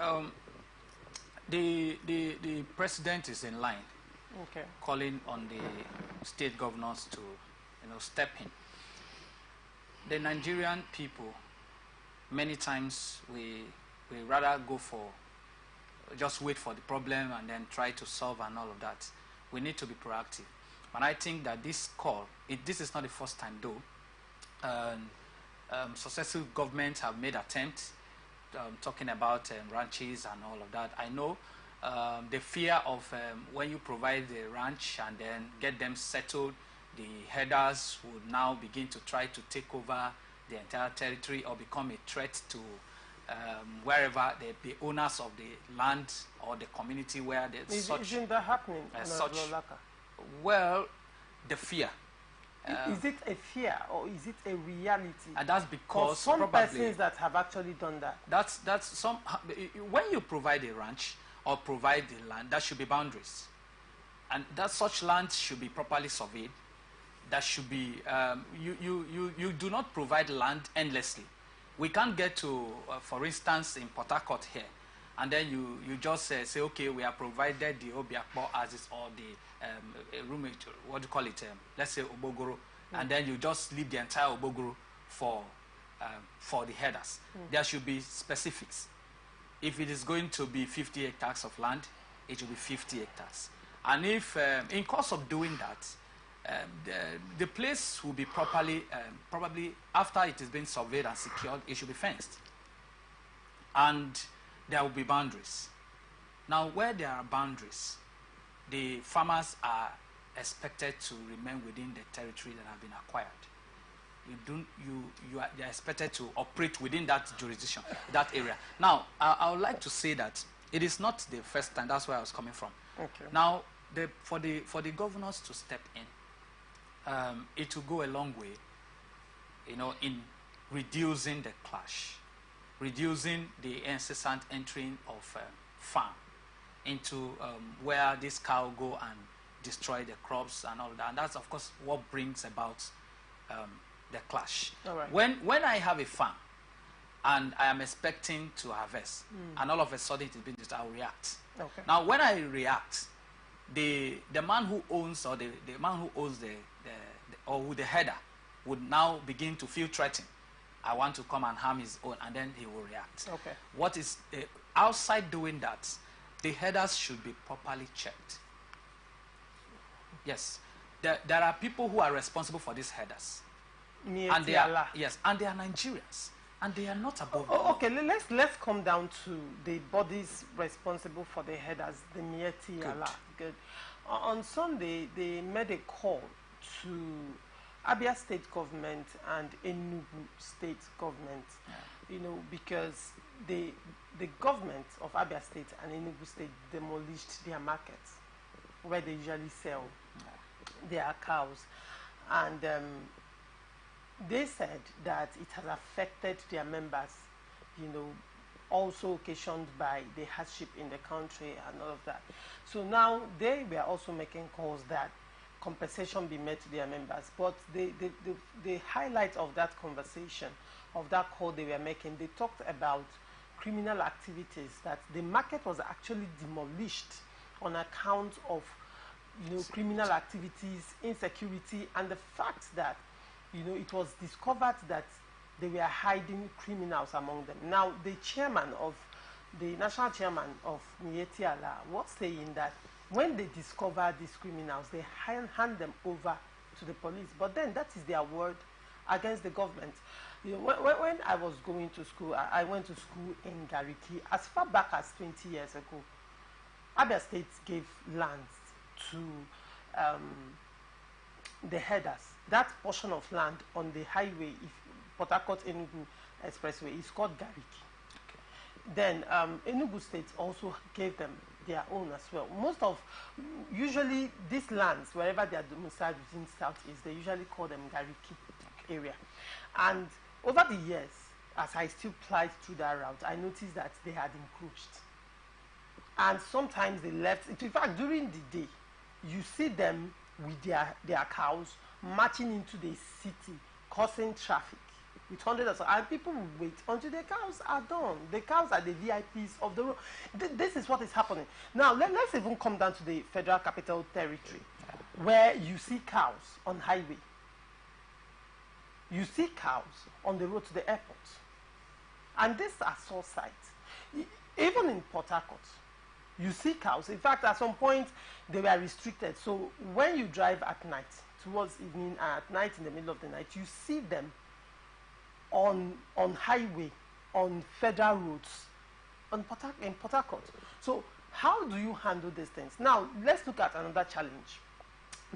S6: The president is in line, calling on the state governors to, step in. The Nigerian people, many times we rather go for, just wait for the problem and then try to solve and all of that. We need to be proactive. And I think that this call, this is not the first time though. Successive governments have made attempts talking about ranches and all of that. I know the fear of when you provide the ranch and then get them settled, the herders would now begin to try to take over the entire territory or become a threat to wherever the owners of the land or the community where there's such...
S5: Isn't that happening?
S6: Well, the fear.
S5: Is it a fear or is it a reality?
S6: And that's because
S5: some persons that have actually done that.
S6: That's some... When you provide a ranch or provide the land, there should be boundaries. And that such land should be properly surveyed. That should be... you do not provide land endlessly. We can't get to, for instance, in Port Harcourt here, and then you just say, okay, we have provided the Obiakpo as is, or the what do you call it? Let's say Obogoro, and then you just leave the entire Obogoro for the headers. There should be specifics. If it is going to be 50 hectares of land, it should be 50 hectares. And if, in course of doing that, the place will be properly, probably after it has been surveyed and secured, it should be fenced. And there will be boundaries. Now, where there are boundaries, the farmers are expected to remain within the territory that have been acquired. They are expected to operate within that jurisdiction, that area. Now, I would like to say that it is not the first time. That's where I was coming from. Okay. Now, for the governors to step in, it will go a long way, in reducing the clash, reducing the incessant entering of farm into where this cow go and destroy the crops and all that. And that's, of course, what brings about the clash. All right. When I have a farm and I am expecting to harvest, and all of a sudden it is being destroyed, I will react. Okay. Now, when I react, the man who owns, or the man who owns the header would now begin to feel threatened. I want to come and harm his own, and then he will react. Okay. What is outside doing that? The headers should be properly checked. Yes, there are people who are responsible for these headers, and they are Nigerians, and they are not above.
S5: Okay, let's come down to the bodies responsible for the headers, the Mieti Allah. Good. On Sunday, they made a call to Abia State government and Enugu State government, because the government of Abia State and Enugu State demolished their markets where they usually sell their cows, and they said that it has affected their members, also occasioned by the hardship in the country and all of that. So now they were also making calls that compensation be made to their members. But the highlight of that conversation, of that call they were making, they talked about criminal activities, that the market was actually demolished on account of criminal activities, insecurity, and the fact that it was discovered that they were hiding criminals among them. Now, the national chairman of Mieti Allah was saying that when they discover these criminals, they hand them over to the police. But then that is their word against the government. When I was going to school, I went to school in Gariki. As far back as 20 years ago, Abia State gave land to the headers. That portion of land on the highway, Port Harcourt Enugu Expressway, is called Gariki. Okay. then Enugu State also gave them their own as well. Usually these lands, wherever they are domiciled within Southeast, they usually call them Gariki area. And over the years, as I still plied through that route, I noticed that they had encroached. And sometimes they left. In fact, during the day, you see them with their cows marching into the city, causing traffic with hundreds of, and people will wait until the cows are done. The cows are the VIPs of the road. This is what is happening. Now, let's even come down to the Federal Capital Territory, where you see cows on highway. You see cows on the road to the airport. And these are sore sights. Even in Port Harcourt, you see cows. In fact, at some point, they were restricted. So when you drive at night, towards evening, at night, in the middle of the night, you see them on highway, on federal roads, in Port Harcourt. So how do you handle these things? Now, let's look at another challenge.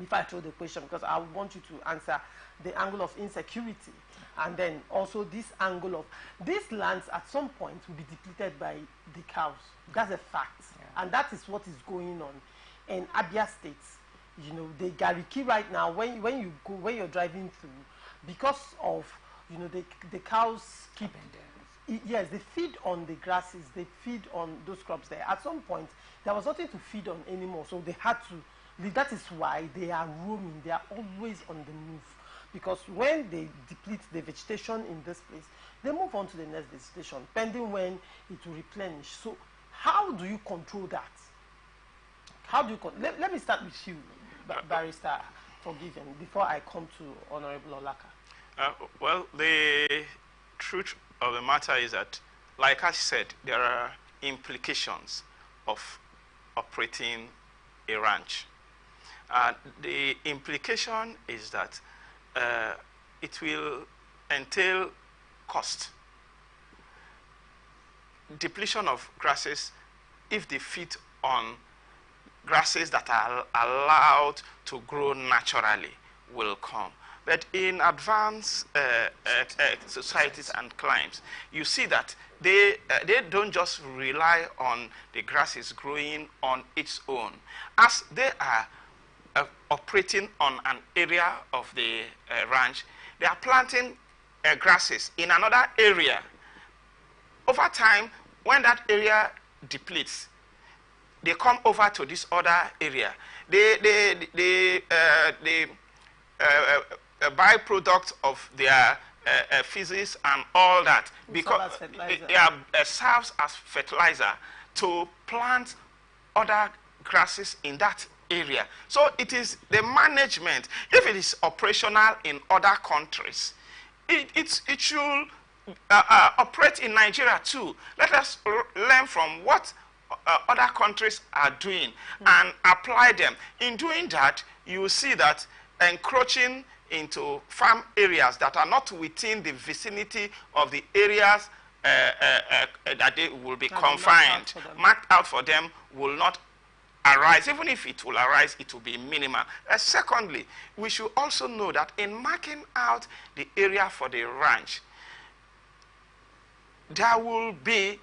S5: If I throw the question, because I want you to answer the angle of insecurity, and then also this angle of these lands at some point will be depleted by the cows. That's a fact. Yeah. And that is what is going on in Abia State. You know, the Gariki right now, when you're driving through, because of, you know, the cows keep, yes, they feed on the grasses, they feed on those crops there. At some point, there was nothing to feed on anymore, so they had to, that is why they are roaming, they are always on the move. Because when they deplete the vegetation in this place, they move on to the next vegetation, pending when it will replenish. So how do you control that? How do you let me start with you, Barrister Forgiven, before I come to Honorable Olaka.
S7: Well, the truth of the matter is that, like I said, there are implications of operating a ranch. The implication is that it will entail cost. Depletion of grasses, if they feed on grasses that are allowed to grow naturally, will come. But in advanced societies and climes, you see that they don't just rely on the grasses growing on its own. As they are operating on an area of the ranch, they are planting grasses in another area. Over time, when that area depletes, they come over to this other area. The byproduct of their physics and all that, because it serves as fertilizer to plant other grasses in that area. So it is the management. If it is operational in other countries, it should operate in Nigeria too. Let us learn from what other countries are doing and apply them. In doing that, you will see that encroaching into farm areas that are not within the vicinity of the areas that they will be confined, marked out for them, will not arise. Even if it will arise, it will be minimal. Secondly, we should also know that in marking out the area for the ranch, there will be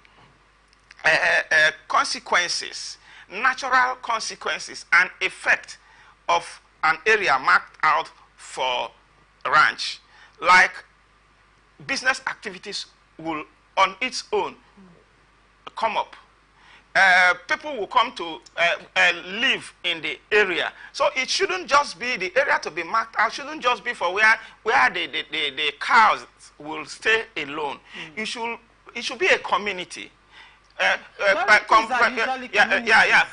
S7: consequences, natural consequences, and effect of an area marked out for ranch. Like business activities will on its own come up. People will come to live in the area. So it shouldn't just be the area to be marked out, shouldn't just be for where the cows will stay alone. It should be a community.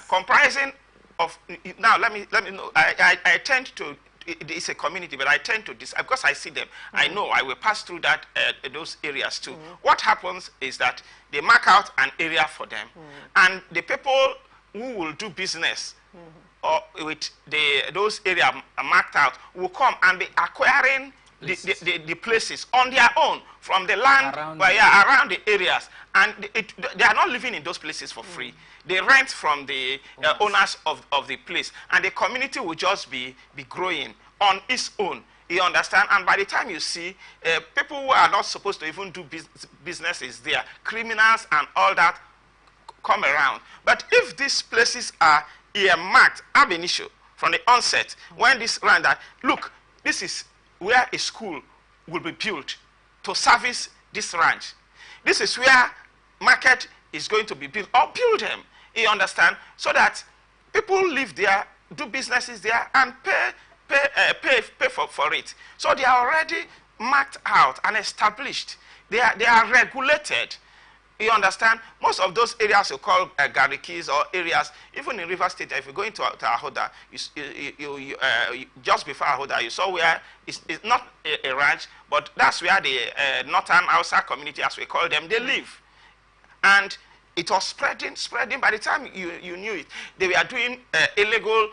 S7: Comprising of, now let me know. I tend to, it's a community, but I tend to because I see them. I know I will pass through that those areas too. What happens is that they mark out an area for them, and the people who will do business or with those areas marked out will come and be acquiring the places on their own from the land around the areas, and they are not living in those places for free. They rent from the owners of the place, and the community will just be growing on its own. You understand? And by the time you see people who are not supposed to even do businesses there, criminals and all that come around. But if these places are earmarked ab initio from the onset, when this ran that, look, this is where a school will be built to service this ranch. This is where market is going to be built, or build them, you understand? So that people live there, do businesses there, and pay for it. So they are already marked out and established. They are regulated. You understand? Most of those areas you call garrikis or areas, even in River State, if you go into Ahoda, just before Ahoda, you saw where it's not a ranch, but that's where the Northern Hausa community, as we call them, they live. And it was spreading. By the time you knew it, they were doing illegal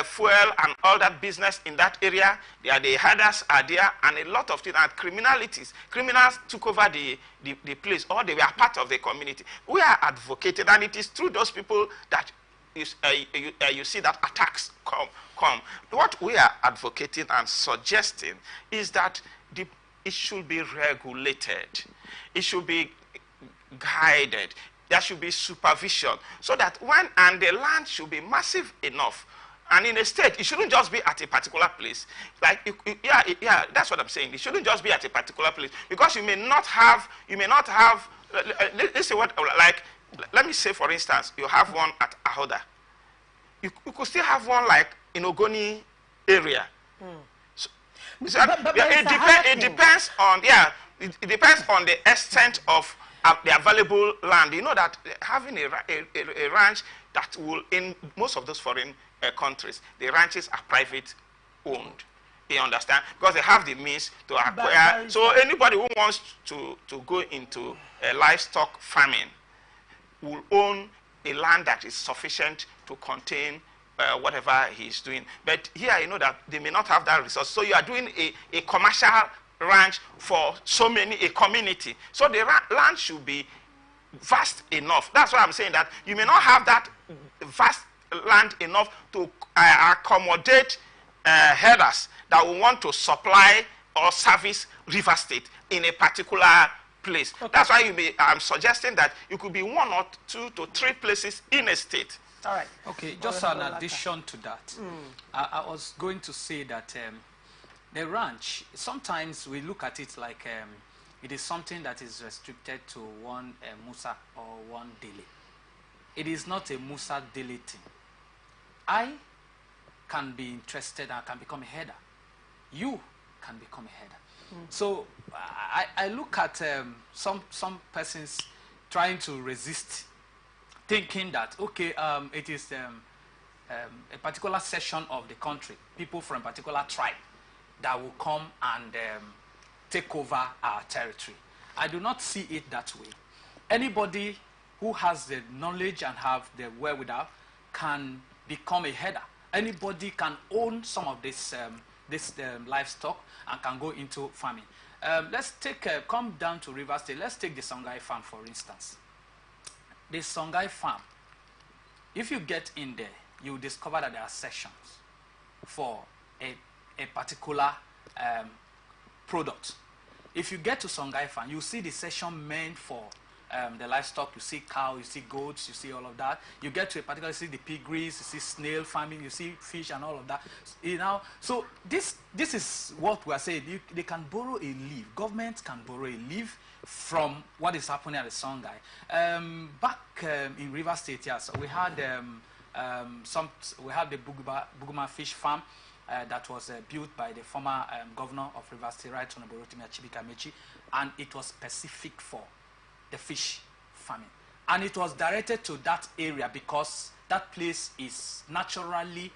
S7: fuel and all that business in that area. The herders are there, and a lot of things. And criminals took over the place, or they were part of the community. We are advocating, and it is through those people that you see that attacks come. What we are advocating and suggesting is that it should be regulated. It should be guided. There should be supervision, so that and the land should be massive enough. And in a state, it shouldn't just be at a particular place. Like, yeah, that's what I'm saying. It shouldn't just be at a particular place, because you may not have, let's say what, like, let me say, for instance, you have one at Ahoda. You could still have one, like, in Ogoni area. So, it depends on, it depends on the extent of the available land. You know that having a ranch that will, in most of those foreign countries, the ranches are private owned. You understand? Because they have the means to acquire. So anybody who wants to go into livestock farming will own a land that is sufficient to contain whatever he's doing. But here, you know that they may not have that resource. So you are doing a commercial ranch for a community. So the land should be vast enough. That's why I'm saying that you may not have that vast land enough to accommodate herders that will want to supply or service River State in a particular place. Okay. That's why I'm suggesting that it could be 1 or 2 to 3 places in a state.
S5: All right.
S6: Okay, just an addition to that. I was going to say that the ranch, sometimes we look at it like it is something that is restricted to one Musa or one Dele. It is not a Musa Dele thing. I can be interested, I can become a header. You can become a header. So I look at some persons trying to resist, thinking that, okay, it is a particular section of the country, people from a particular tribe, that will come and take over our territory. I do not see it that way. Anybody who has the knowledge and have the wherewithal can become a header. Anybody can own some of this livestock and can go into farming. Let's come down to River State. Let's take the Songhai farm, for instance. The Songhai farm, if you get in there, you will discover that there are sections for a particular product. If you get to Songhai farm, you see the section meant for the livestock. You see cow, you see goats, you see all of that. You get to a particular, you see the piggeries, you see snail farming, you see fish and all of that. You know, so this is what we are saying. They can borrow a leaf. Government can borrow a leaf from what is happening at the Songhai. Back in River State, yeah, so we had the Buguma fish farm. That was built by the former governor of River State, Right Honorable Rotimi Achibika-Amechi, and it was specific for the fish farming. And it was directed to that area because that place is naturally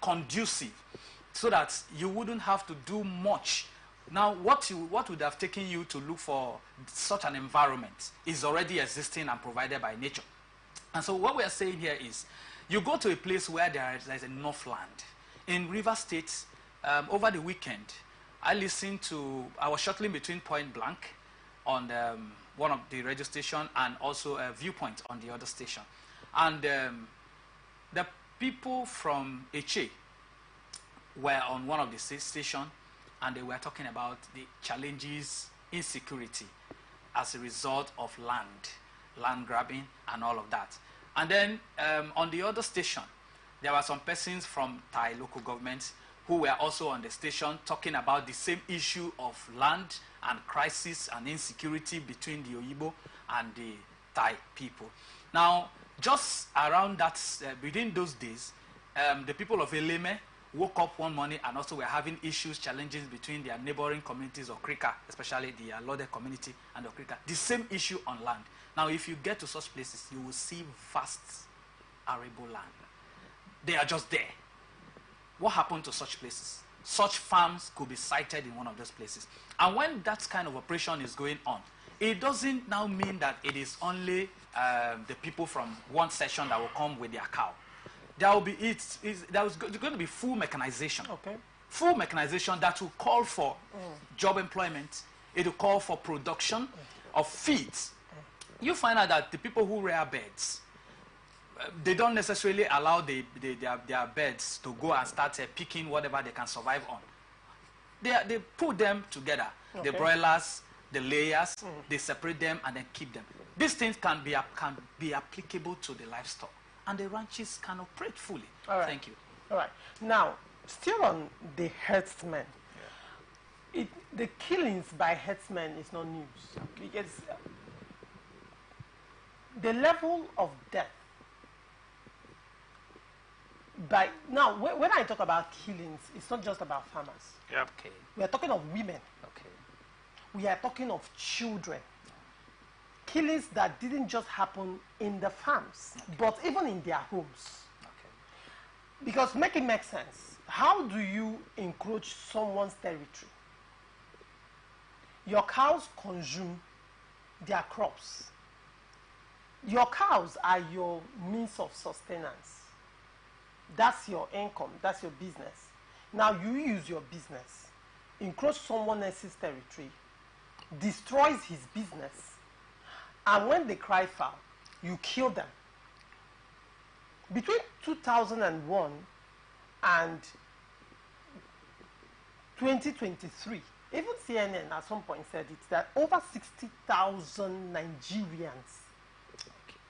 S6: conducive, so that you wouldn't have to do much. Now, what would have taken you to look for such an environment is already existing and provided by nature. And so what we are saying here is, you go to a place where there is enough land. In River State, over the weekend, I was shuttling between Point Blank on one of the radio station and also a Viewpoint on the other station. And the people from Eche were on one of the station, and they were talking about the challenges, insecurity as a result of land grabbing and all of that. And then on the other station, there were some persons from Thai local government who were also on the station talking about the same issue of land and crisis and insecurity between the Oyibo and the Thai people. Now, just around that, within those days, the people of Eleme woke up one morning and also were having issues, challenges between their neighboring communities of Krika, especially the Lode community and of Krika. The same issue on land. Now, if you get to such places, you will see vast, arable land. They are just there. What happened to such places? Such farms could be sited in one of those places. And when that kind of operation is going on, it doesn't now mean that it is only the people from one section that will come with their cow. There will be there's going to be full mechanization.
S5: Okay.
S6: Full mechanization that will call for job employment. It will call for production of feeds. You find out that the people who rear birds, they don't necessarily allow their birds to go and start picking whatever they can survive on. They put them together, the broilers, the layers, they separate them and then keep them. These things can be applicable to the livestock, and the ranches can operate fully.
S5: All right.
S6: Thank you.
S5: All right. Now, still on the herdsmen, the killings by herdsmen is not news, because the level of death now, when I talk about killings, it's not just about farmers.
S7: Yeah.
S6: Okay.
S5: We are talking of women.
S6: Okay.
S5: We are talking of children. Killings that didn't just happen in the farms, but even in their homes.
S6: Okay.
S5: Because make it make sense. How do you encroach someone's territory? Your cows consume their crops. Your cows are your means of sustenance. That's your income, that's your business. Now you use your business, encroach someone else's territory, destroys his business, and when they cry foul, you kill them. Between 2001 and 2023, even CNN at some point said it, that over 60,000 Nigerians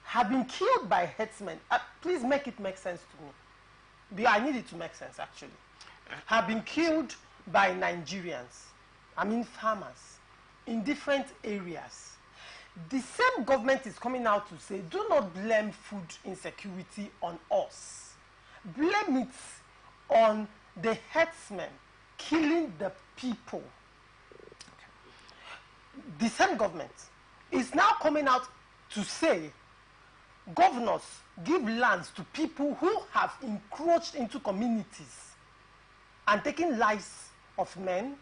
S5: have been killed by herdsmen. Please make it make sense to me. I need it to make sense, actually. Have been killed by Nigerians, I mean farmers, in different areas. The same government is coming out to say, do not blame food insecurity on us. Blame it on the herdsmen killing the people. The same government is now coming out to say, governors give lands to people who have encroached into communities and taken lives of men,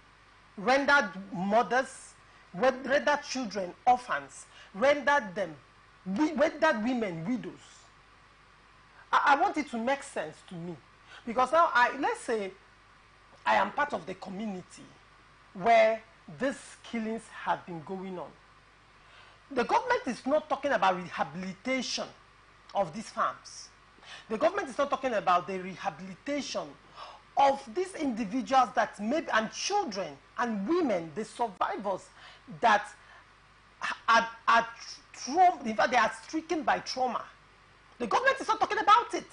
S5: rendered mothers, rendered children orphans, rendered women widows. I want it to make sense to me, because now let's say I am part of the community where these killings have been going on. The government is not talking about rehabilitation of these farms. The government is not talking about the rehabilitation of these individuals that maybe, and children and women, the survivors that are trauma, in fact they are stricken by trauma. The government is not talking about it.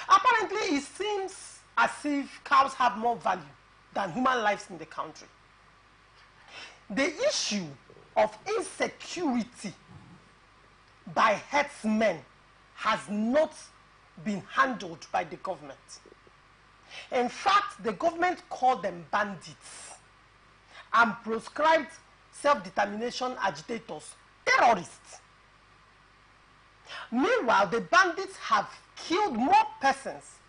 S5: Apparently it seems as if cows have more value than human lives in the country. The issue of insecurity by herdsmen has not been handled by the government. In fact, the government called them bandits and proscribed self-determination agitators terrorists. Meanwhile, the bandits have killed more persons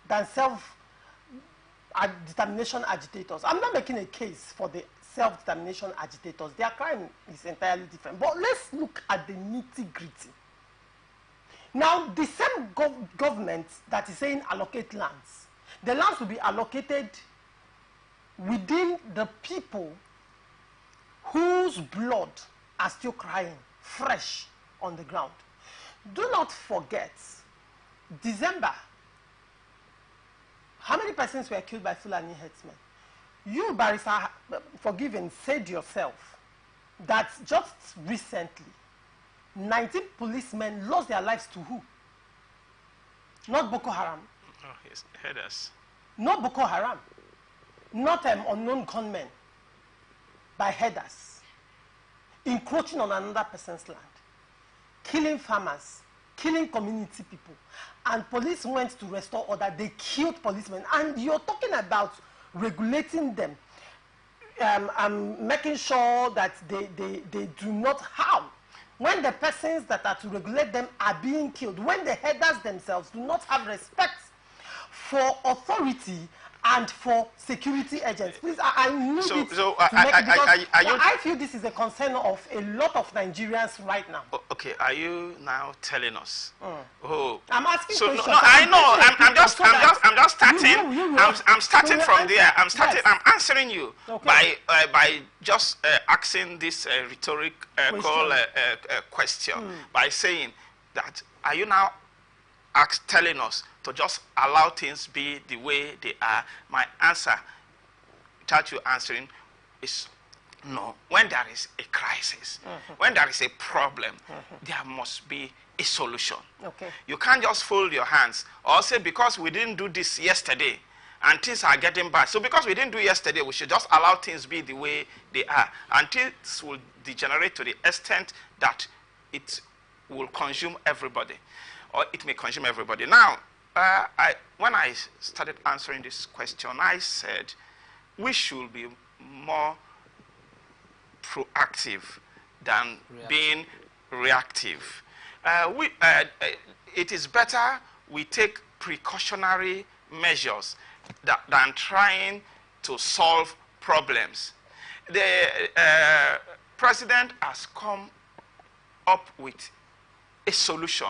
S5: than self-determination agitators. I'm not making a case for the self-determination agitators. Their crime is entirely different. But let's look at the nitty-gritty. Now, the same government that is saying allocate lands, the lands will be allocated within the people whose blood are still crying fresh on the ground. Do not forget, December How many persons were killed by Fulani herdsmen? You, Barrister, forgiven, said yourself that just recently, 19 policemen lost their lives to who? Not Boko Haram.
S7: Oh, yes, headers.
S5: Not Boko Haram. Not unknown gunmen. By headers. Encroaching on another person's land. Killing farmers. Killing community people. And police went to restore order. They killed policemen. And you're talking about regulating them. Making sure that they do not harm. When the persons that are to regulate them are being killed, when the headers themselves do not have respect for authority and for security agents. Please, I need it to make it because I feel this is a concern of a lot of Nigerians right now.
S7: Okay, are you now telling us? Oh,
S5: I'm asking
S7: so
S5: questions.
S7: no, I know. I'm just starting. I'm starting from there. I'm starting. Yes. I'm answering you by just asking this rhetorical question by saying that are you now telling us to just allow things be the way they are? My answer, without you answering, is no. When there is a crisis, when there is a problem, there must be a solution.
S5: Okay.
S7: You can't just fold your hands or say because we didn't do this yesterday and things are getting bad. So because we didn't do yesterday, we should just allow things be the way they are until it will degenerate to the extent that it will consume everybody, or it may consume everybody. Now, when I started answering this question, I said we should be more proactive than being reactive. It is better we take precautionary measures than trying to solve problems. The president has come up with a solution,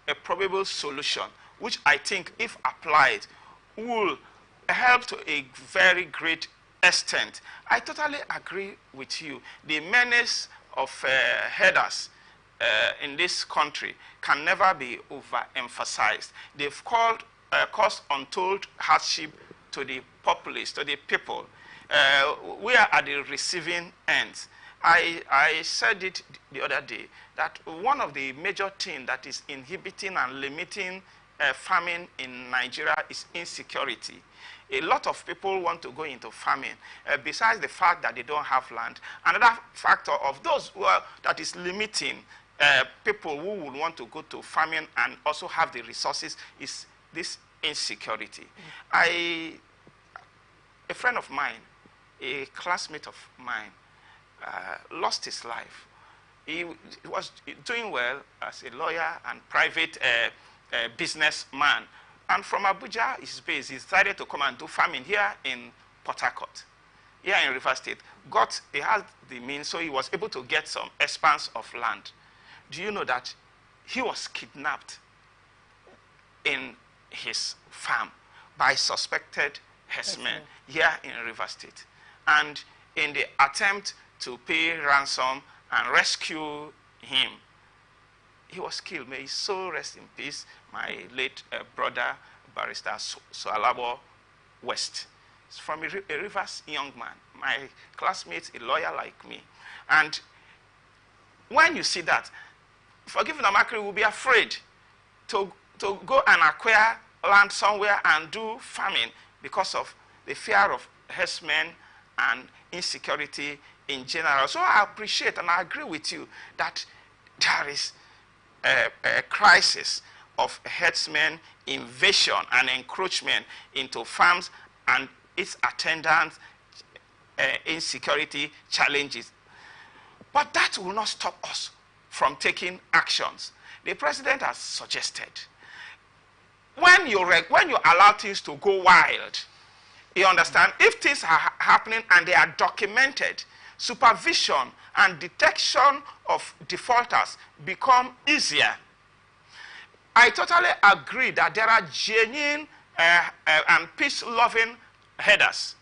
S7: a probable solution, which I think, if applied, will help to a very great extent. I totally agree with you. The menace of headers in this country can never be overemphasized. They've caused untold hardship to the populace, to the people. We are at the receiving end. I said it the other day that one of the major things that is inhibiting and limiting farming in Nigeria is insecurity. A lot of people want to go into farming, besides the fact that they don't have land. Another factor of those that is limiting people who would want to go to farming and also have the resources is this insecurity. A friend of mine, a classmate of mine, lost his life. He was doing well as a lawyer and private businessman. And from Abuja, his base, he decided to come and do farming here in Port Harcourt, here in River State. He had the means, so he was able to get some expanse of land. Do you know that he was kidnapped in his farm by suspected herdsmen here in River State? And in the attempt to pay ransom and rescue him, he was killed. May his soul rest in peace. My late brother, Barrister Soalabo West. He's from a Rivers young man. My classmate, a lawyer like me. And when you see that, forgive Namakri will be afraid to go and acquire land somewhere and do farming because of the fear of herdsmen and insecurity in general. So I appreciate and I agree with you that there is a crisis of herdsmen invasion and encroachment into farms and its attendant insecurity challenges. But that will not stop us from taking actions. The president has suggested when you allow things to go wild, you understand, if things are happening and they are documented, supervision and detection of defaulters become easier. I totally agree that there are genuine and peace-loving headers.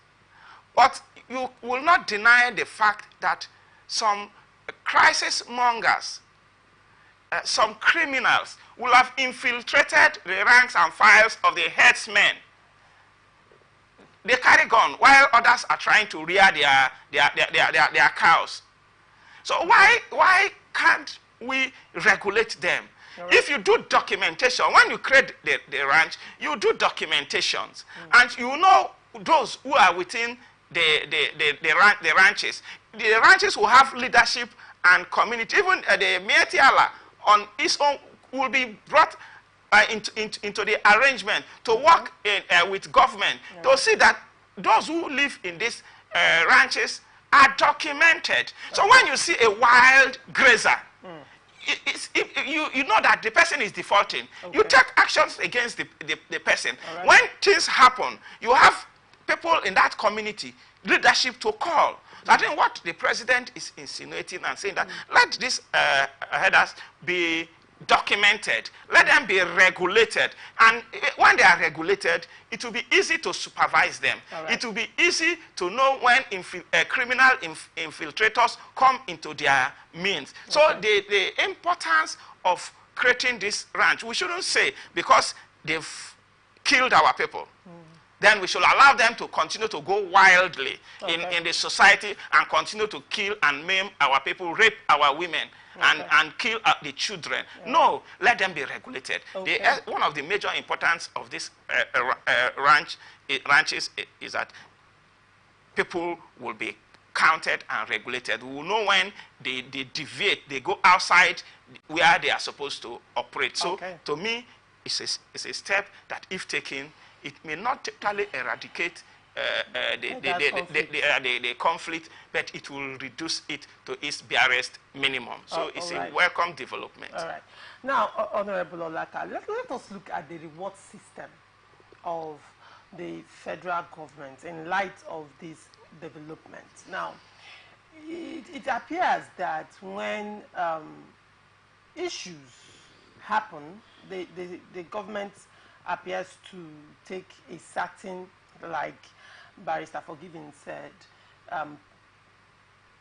S7: But you will not deny the fact that some crisis mongers, some criminals will have infiltrated the ranks and files of the headsmen they carry gun while others are trying to rear their cows. So why can't we regulate them? Right. If you do documentation, when you create the ranch, you do documentations, and you know those who are within the ranches. The ranches will have leadership and community. Even the Mieti Allah on its own will be brought into the arrangement to work with government to see that those who live in these ranches are documented. So when you see a wild grazer, you know that the person is defaulting. Okay. You take actions against the person. Right. When things happen, you have people in that community, leadership to call. So I think what the president is insinuating and saying that let these headers be documented, let them be regulated, and when they are regulated, it will be easy to supervise them. Right. It will be easy to know when criminal infiltrators come into their means. Okay. So the importance of creating this ranch, we shouldn't say because they've killed our people. Then we should allow them to continue to go wildly in the society and continue to kill and maim our people, rape our women, and kill the children. Yeah. No, let them be regulated. Okay. One of the major importance of this ranches is that people will be counted and regulated. We will know when they deviate, they go outside where they are supposed to operate. So to me, it's a step that if taken, it may not totally eradicate the conflict, but it will reduce it to its barest minimum. So it's a welcome development. All right.
S5: Now, Honorable Olaka, let us look at the reward system of the federal government in light of this development. Now, it appears that when issues happen, the government appears to take a certain, like Barrister Forgiving said,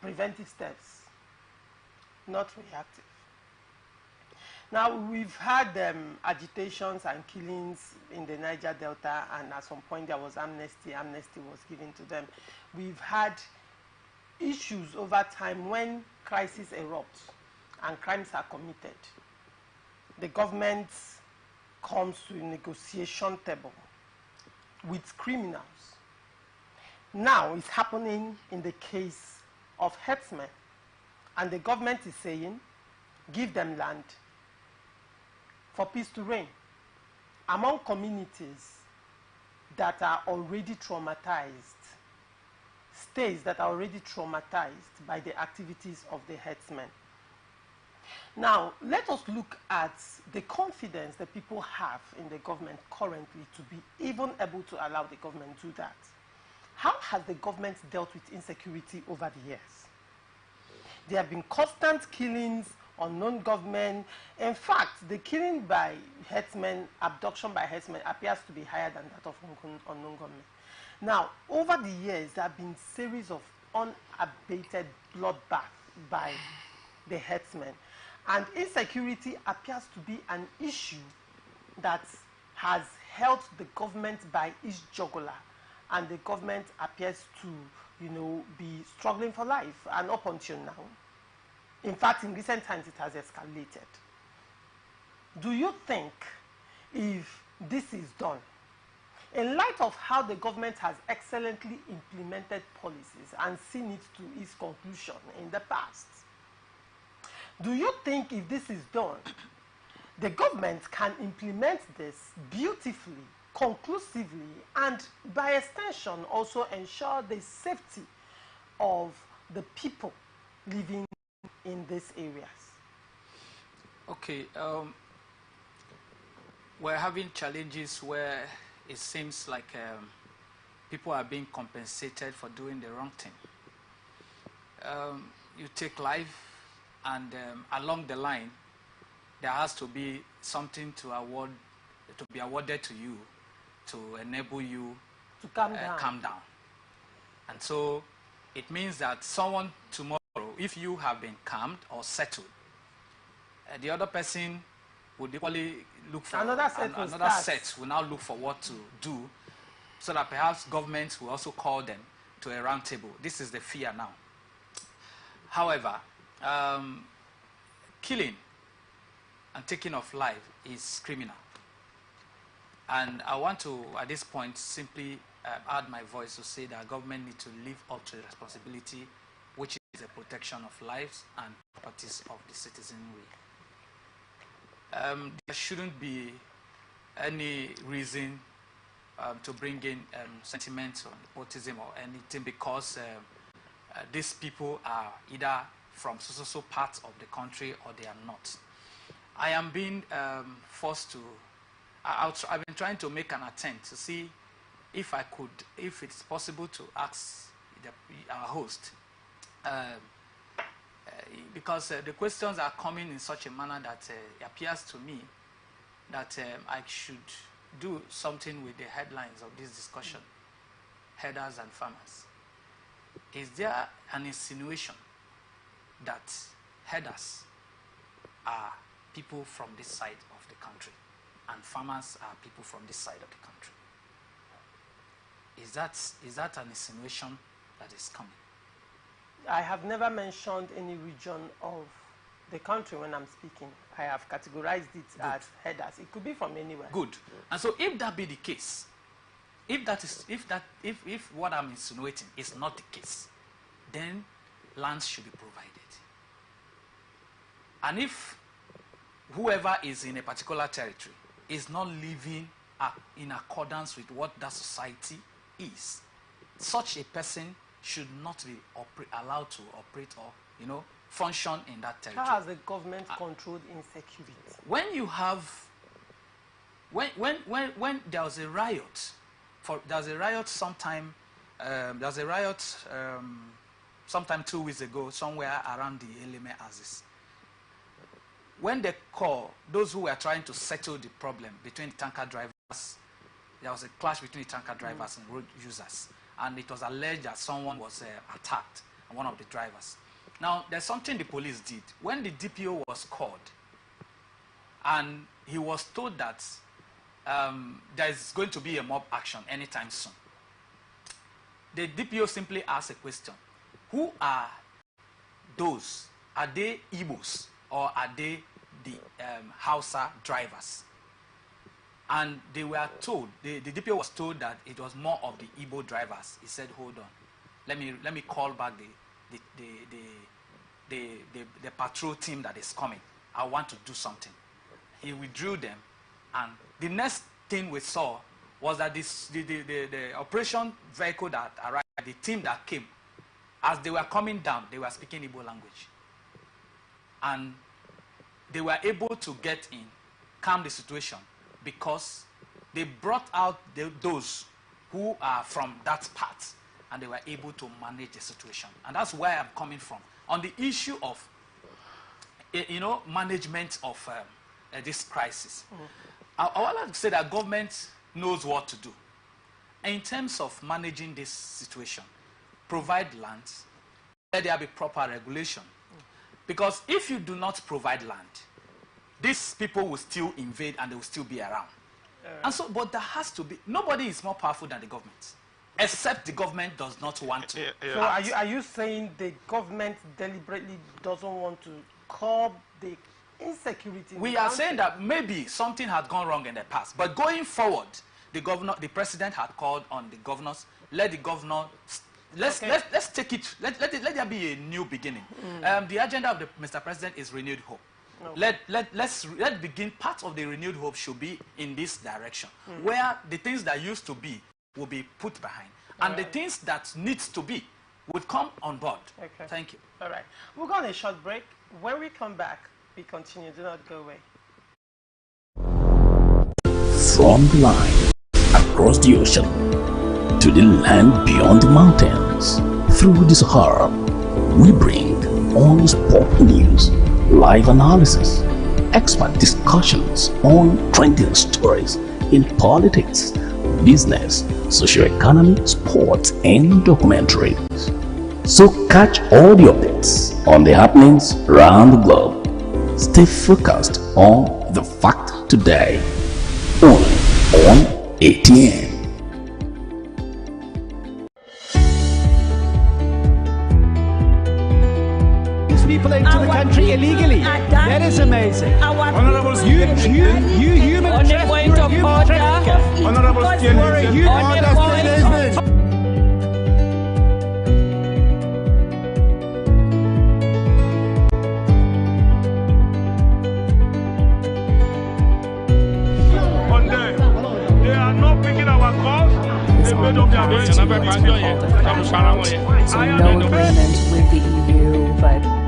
S5: preventive steps, not reactive. Now, we've had agitations and killings in the Niger Delta, and at some point there was amnesty. Amnesty was given to them. We've had issues over time when crises erupt and crimes are committed. The government comes to a negotiation table with criminals. Now it's happening in the case of herdsmen, and the government is saying, give them land for peace to reign among communities that are already traumatized, states that are already traumatized by the activities of the herdsmen. Now, let us look at the confidence that people have in the government currently to be even able to allow the government to do that. How has the government dealt with insecurity over the years? There have been constant killings, unknown government. In fact, the killing by herdsmen, abduction by herdsmen appears to be higher than that of unknown government. Now, over the years, there have been series of unabated bloodbath by the herdsmen. And insecurity appears to be an issue that has held the government by its jugular, and the government appears to, be struggling for life, and up until now. In fact, in recent times, it has escalated. Do you think if this is done, in light of how the government has excellently implemented policies and seen it to its conclusion in the past, do you think if this is done, the government can implement this beautifully, conclusively, and by extension also ensure the safety of the people living in these areas?
S6: Okay, we're having challenges where it seems like people are being compensated for doing the wrong thing. You take life, and along the line, there has to be something to be awarded to you to enable you
S5: to calm down.
S6: And so it means that someone tomorrow, if you have been calmed or settled, the other person would equally look for
S5: another set will now look for what to do
S6: so that perhaps governments will also call them to a round table. This is the fear now. However, killing and taking of life is criminal. And I want to, at this point, simply add my voice to say that government needs to live up to the responsibility, which is the protection of lives and properties of the citizenry. There shouldn't be any reason to bring in sentiment or nepotism or anything, because these people are either from so parts of the country or they are not. I am being forced to, I've been trying to make an attempt to see if I could, if it's possible to ask our host, because the questions are coming in such a manner that it appears to me that I should do something with the headlines of this discussion, headers and farmers. Is there an insinuation that headers are people from this side of the country and farmers are people from this side of the country? Is that an insinuation that is coming?
S5: I have never mentioned any region of the country when I'm speaking. I have categorized it as headers. It could be from anywhere.
S6: Good. And so if that be the case, if what I'm insinuating is not the case, then lands should be provided. And if whoever is in a particular territory is not living in accordance with what that society is, such a person should not be allowed to operate or, function in that territory.
S5: How has the government controlled insecurity?
S6: When you have, when there was a riot, sometime 2 weeks ago, somewhere around the Eleme Axis. When they call those who were trying to settle the problem between tanker drivers, there was a clash between the tanker drivers and road users, and it was alleged that someone was attacked, one of the drivers. Now, there's something the police did. When the DPO was called, and he was told that there's going to be a mob action anytime soon, the DPO simply asked a question. Who are those? Are they Igbos or are they the Hausa drivers? And they were told, the DPO was told that it was more of the Igbo drivers. He said, hold on, let me call back the patrol team that is coming. I want to do something. He withdrew them, and the next thing we saw was that the operation vehicle that arrived, the team that came, as they were coming down, they were speaking Igbo language. And they were able to get in, calm the situation, because they brought out those who are from that part, and they were able to manage the situation. And that's where I'm coming from. On the issue of, management of this crisis, I would like to say that government knows what to do. In terms of managing this situation, provide lands, let there be proper regulation. Because if you do not provide land, these people will still invade and they will still be around. And so, but there has to be, nobody is more powerful than the government, except the government does not want to.
S5: So are you saying the government deliberately doesn't want to curb the insecurity?
S6: We are saying that maybe something had gone wrong in the past, but going forward, the president had called on the governors. Let the governor, let's take it. Let there be a new beginning. The agenda of Mr. President is renewed hope. Okay. Let's begin. Part of the renewed hope should be in this direction, where the things that used to be will be put behind, and the things that needs to be would come on board. Okay. Thank you.
S5: All right. We'll go on a short break. When we come back, we continue. Do not go away.
S1: From the line across the ocean to the land beyond the mountains, through the Sahara, we bring all sport news, live analysis, expert discussions on trending stories in politics, business, socio-economy, sports, and documentaries. So catch all the updates on the happenings around the globe. Stay focused on the fact today, only on ATN.
S2: people into the country illegally. That is amazing.
S3: Honorable
S2: You human
S4: On the
S2: trafficker.
S4: point of order.
S3: Honorable
S2: You are a human
S4: On the point of
S3: on them. They are not picking our calls. They made up their minds.
S4: So no agreement with the EU, but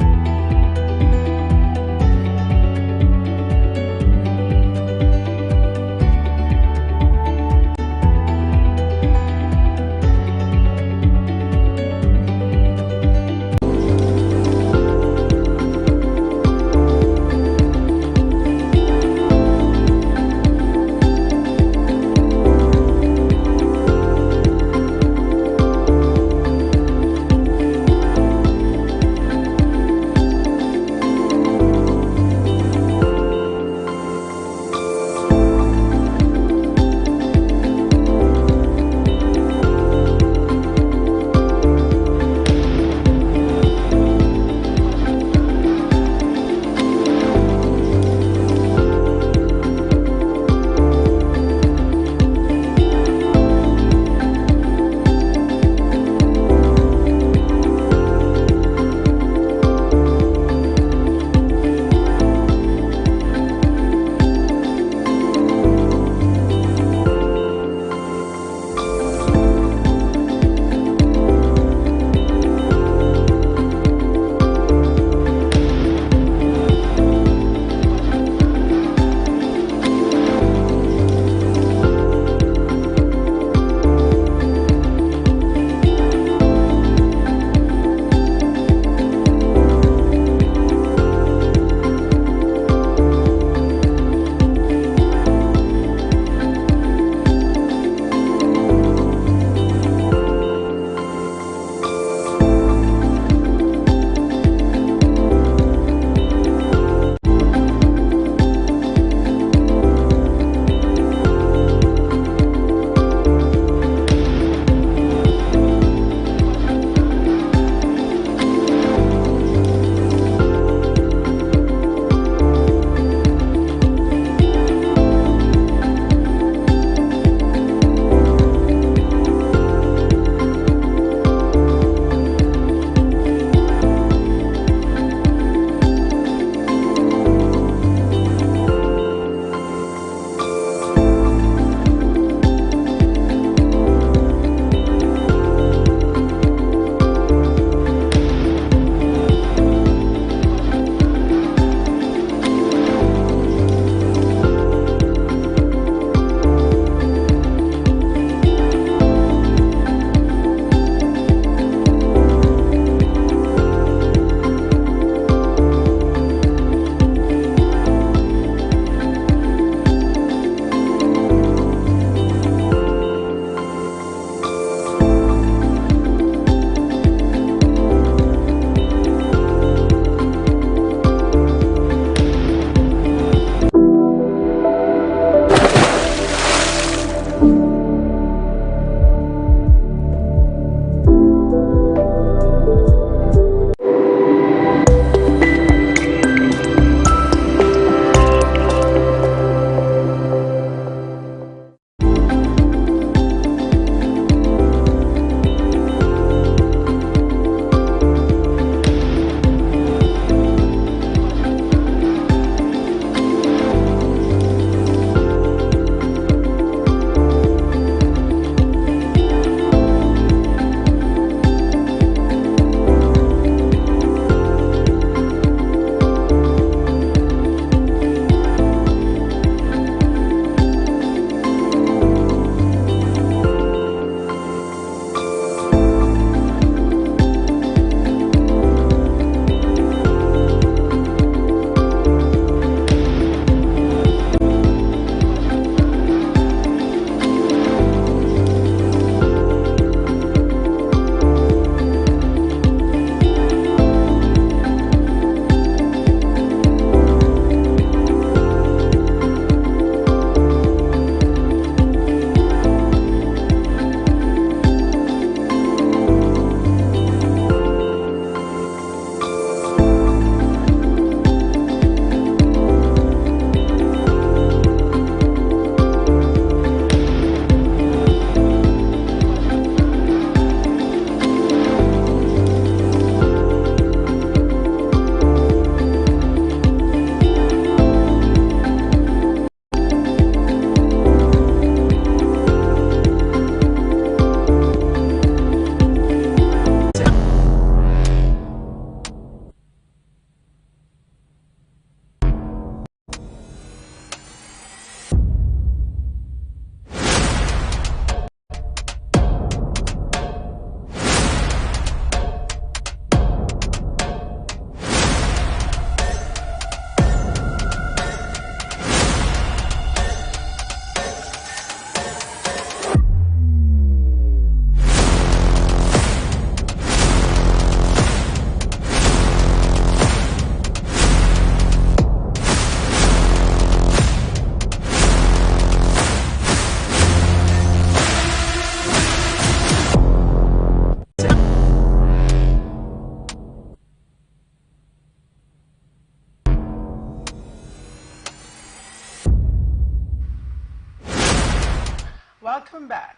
S5: Welcome back.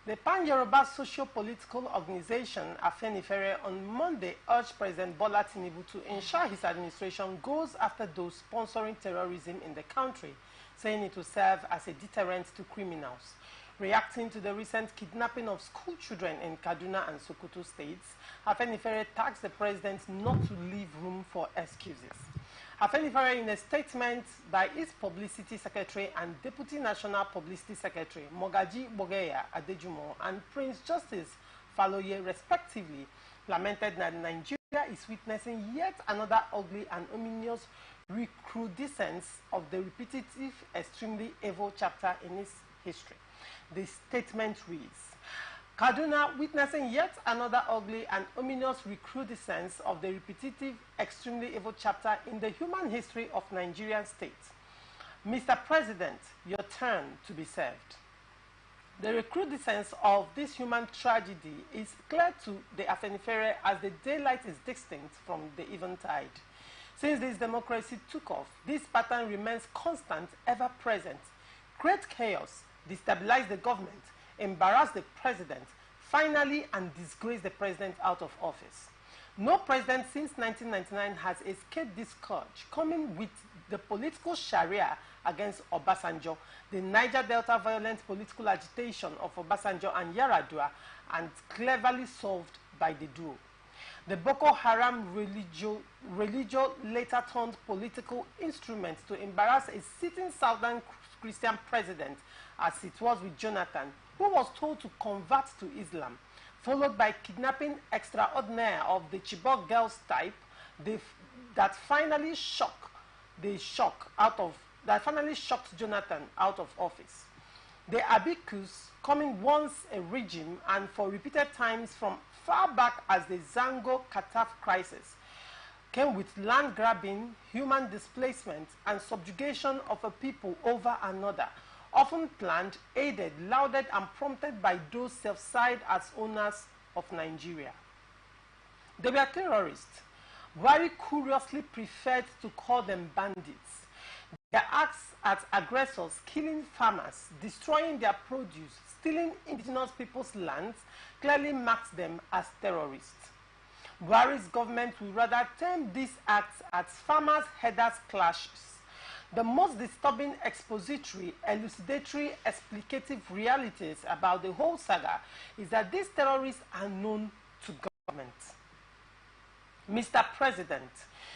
S5: The Pan-Yoruba socio-political organization Afenifere on Monday urged President Bola Tinubu to ensure his administration goes after those sponsoring terrorism in the country, saying it will serve as a deterrent to criminals. Reacting to the recent kidnapping of school children in Kaduna and Sokoto states, Afenifere tasked the president not to leave room for excuses. Afenifere, in a statement by its publicity secretary and deputy national publicity secretary Mogaji Bogeya Adejumo and Prince Justice Faloye respectively, lamented that Nigeria is witnessing yet another ugly and ominous recrudescence of the repetitive, extremely evil chapter in its history. The statement reads, Kaduna witnessing yet another ugly and ominous recrudescence of the repetitive, extremely evil chapter in the human history of Nigerian state. Mr. President, your turn to be served. The recrudescence of this human tragedy is clear to the Afenifere as the daylight is distinct from the eventide. Since this democracy took off, this pattern remains constant, ever present. Create chaos, destabilize the government, embarrass the president, finally and disgrace the president out of office. No president since 1999 has escaped this scourge, coming with the political Sharia against Obasanjo, the Niger Delta violent political agitation of Obasanjo and Yaradua, and cleverly solved by the duo. The Boko Haram religio later turned political instrument to embarrass a sitting Southern Christian president, as it was with Jonathan, who was told to convert to Islam, followed by kidnapping extraordinaire of the Chibok girls type that finally shocked Jonathan out of office. The Abikus, coming once a regime and for repeated times from far back as the Zango Kataf crisis, came with land grabbing, human displacement, and subjugation of a people over another, often planned, aided, lauded, and prompted by those self-side as owners of Nigeria. They were terrorists. Buhari curiously preferred to call them bandits. Their acts as aggressors, killing farmers, destroying their produce, stealing indigenous people's lands, clearly marks them as terrorists. Buhari's government will rather term these acts as farmers' headers clashes. The most disturbing expository, elucidatory, explicative realities about the whole saga is that these terrorists are known to government. Mr. President,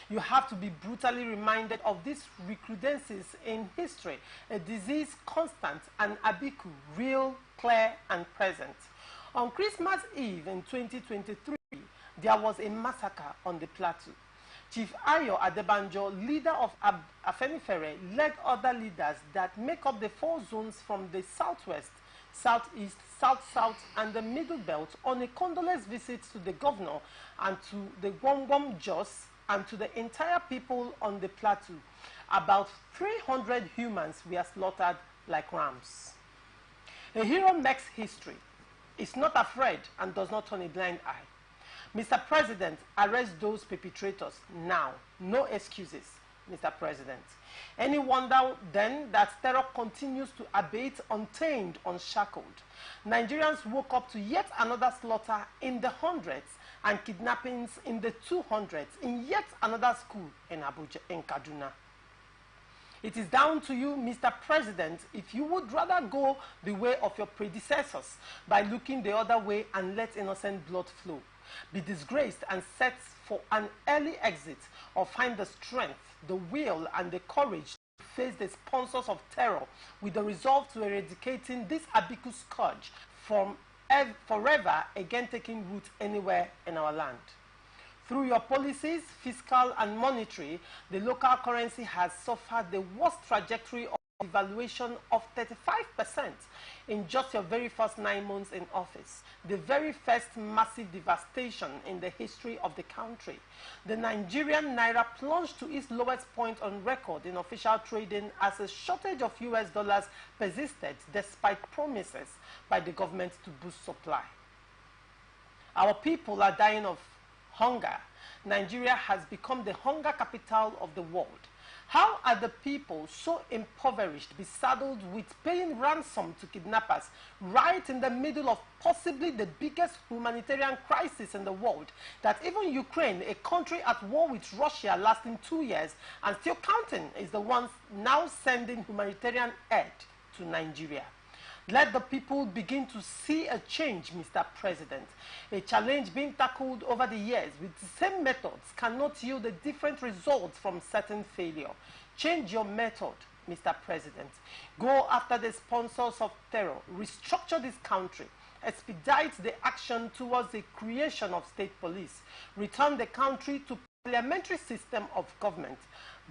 S5: you have to be brutally reminded of these recrudescences in history, a disease constant and abiku, real, clear, and present. On Christmas Eve in 2023, there was a massacre on the plateau. Chief Ayo Adebanjo, leader of Afenifere, led other leaders that make up the 4 zones from the southwest, southeast, south-south, and the middle belt on a condolence visit to the governor and to the Gwangwam Jos and to the entire people on the plateau. About 300 humans were slaughtered like rams. A hero makes history, is not afraid, and does not turn a blind eye. Mr. President, arrest those perpetrators now. No excuses, Mr. President. Any wonder then that terror continues to abate untamed, unshackled? Nigerians woke up to yet another slaughter in the hundreds and kidnappings in the 200s in yet another school in Abuja, in Kaduna. It is down to you, Mr. President, if you would rather go the way of your predecessors by looking the other way and let innocent blood flow, be disgraced and set for an early exit, or find the strength, the will, and the courage to face the sponsors of terror with the resolve to eradicating this abiku scourge from forever again taking root anywhere in our land. Through your policies, fiscal and monetary, the local currency has suffered the worst trajectory of devaluation of 35% in just your very first 9 months in office, the very first massive devastation in the history of the country. The Nigerian naira plunged to its lowest point on record in official trading as a shortage of US dollars persisted despite promises by the government to boost supply. Our people are dying of hunger. Nigeria has become the hunger capital of the world. How are the people so impoverished, be saddled with paying ransom to kidnappers right in the middle of possibly the biggest humanitarian crisis in the world, that even Ukraine, a country at war with Russia lasting 2 years and still counting, is the one now sending humanitarian aid to Nigeria? Let the people begin to see a change, Mr. President. A challenge being tackled over the years with the same methods cannot yield a different result from certain failure. Change your method, Mr. President. Go after the sponsors of terror. Restructure this country. Expedite the action towards the creation of state police. Return the country to parliamentary system of government.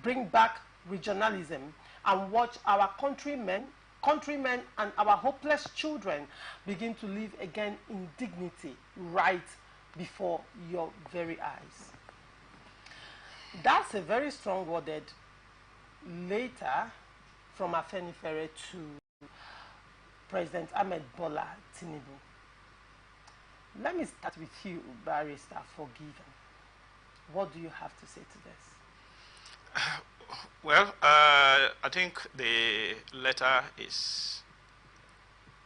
S5: Bring back regionalism and watch our countrymen and our hopeless children begin to live again in dignity right before your very eyes. That's a very strong-worded letter from Afenifere to President Ahmed Bola Tinubu. Let me start with you, Barrister Forgiven. What do you have to say to this?
S7: Well, I think the letter is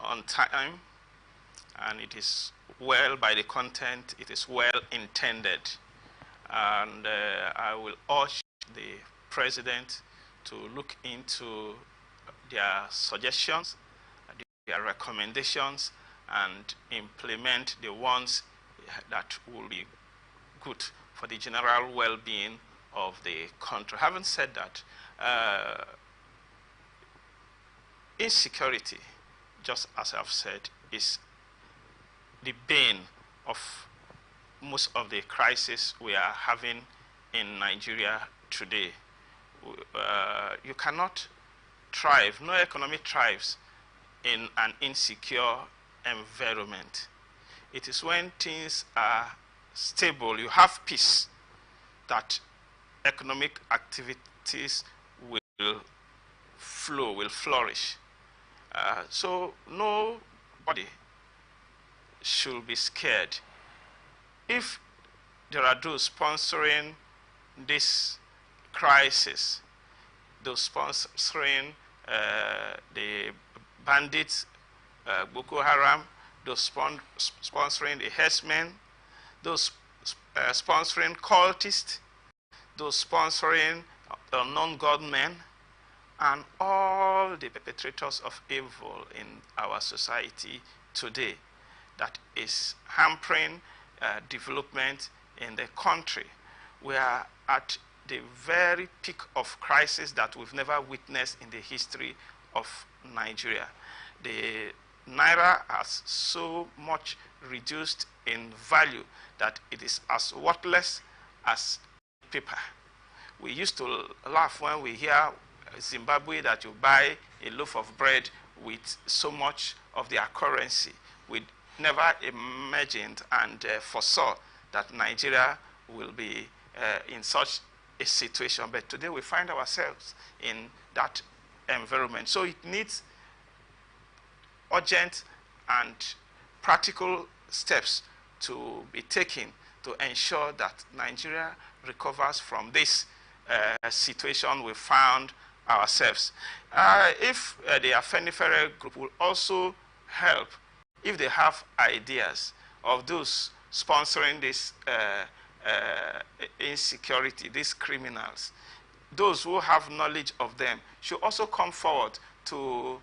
S7: on time, and it is well by the content, it is well intended. And I will urge the President to look into their suggestions, their recommendations, and implement the ones that will be good for the general well-being of the country. Having said that, insecurity, just as I've said, is the bane of most of the crises we are having in Nigeria today. You cannot thrive, no economy thrives in an insecure environment. It is when things are stable, you have peace, that economic activities will flow, will flourish. So nobody should be scared. If there are those sponsoring this crisis, those sponsoring the bandits, Boko Haram, those sponsoring the herdsmen, those sponsoring cultists, those sponsoring non-God men, and all the perpetrators of evil in our society today that is hampering development in the country. We are at the very peak of crisis that we've never witnessed in the history of Nigeria. The Naira has so much reduced in value that it is as worthless as paper. We used to laugh when we hear Zimbabwe that you buy a loaf of bread with so much of their currency. We never imagined and foresaw that Nigeria will be in such a situation. But today we find ourselves in that environment. So it needs urgent and practical steps to be taken to ensure that Nigeria recovers from this situation we found ourselves. If the Afenifere group will also help, if they have ideas of those sponsoring this insecurity, these criminals, those who have knowledge of them should also come forward to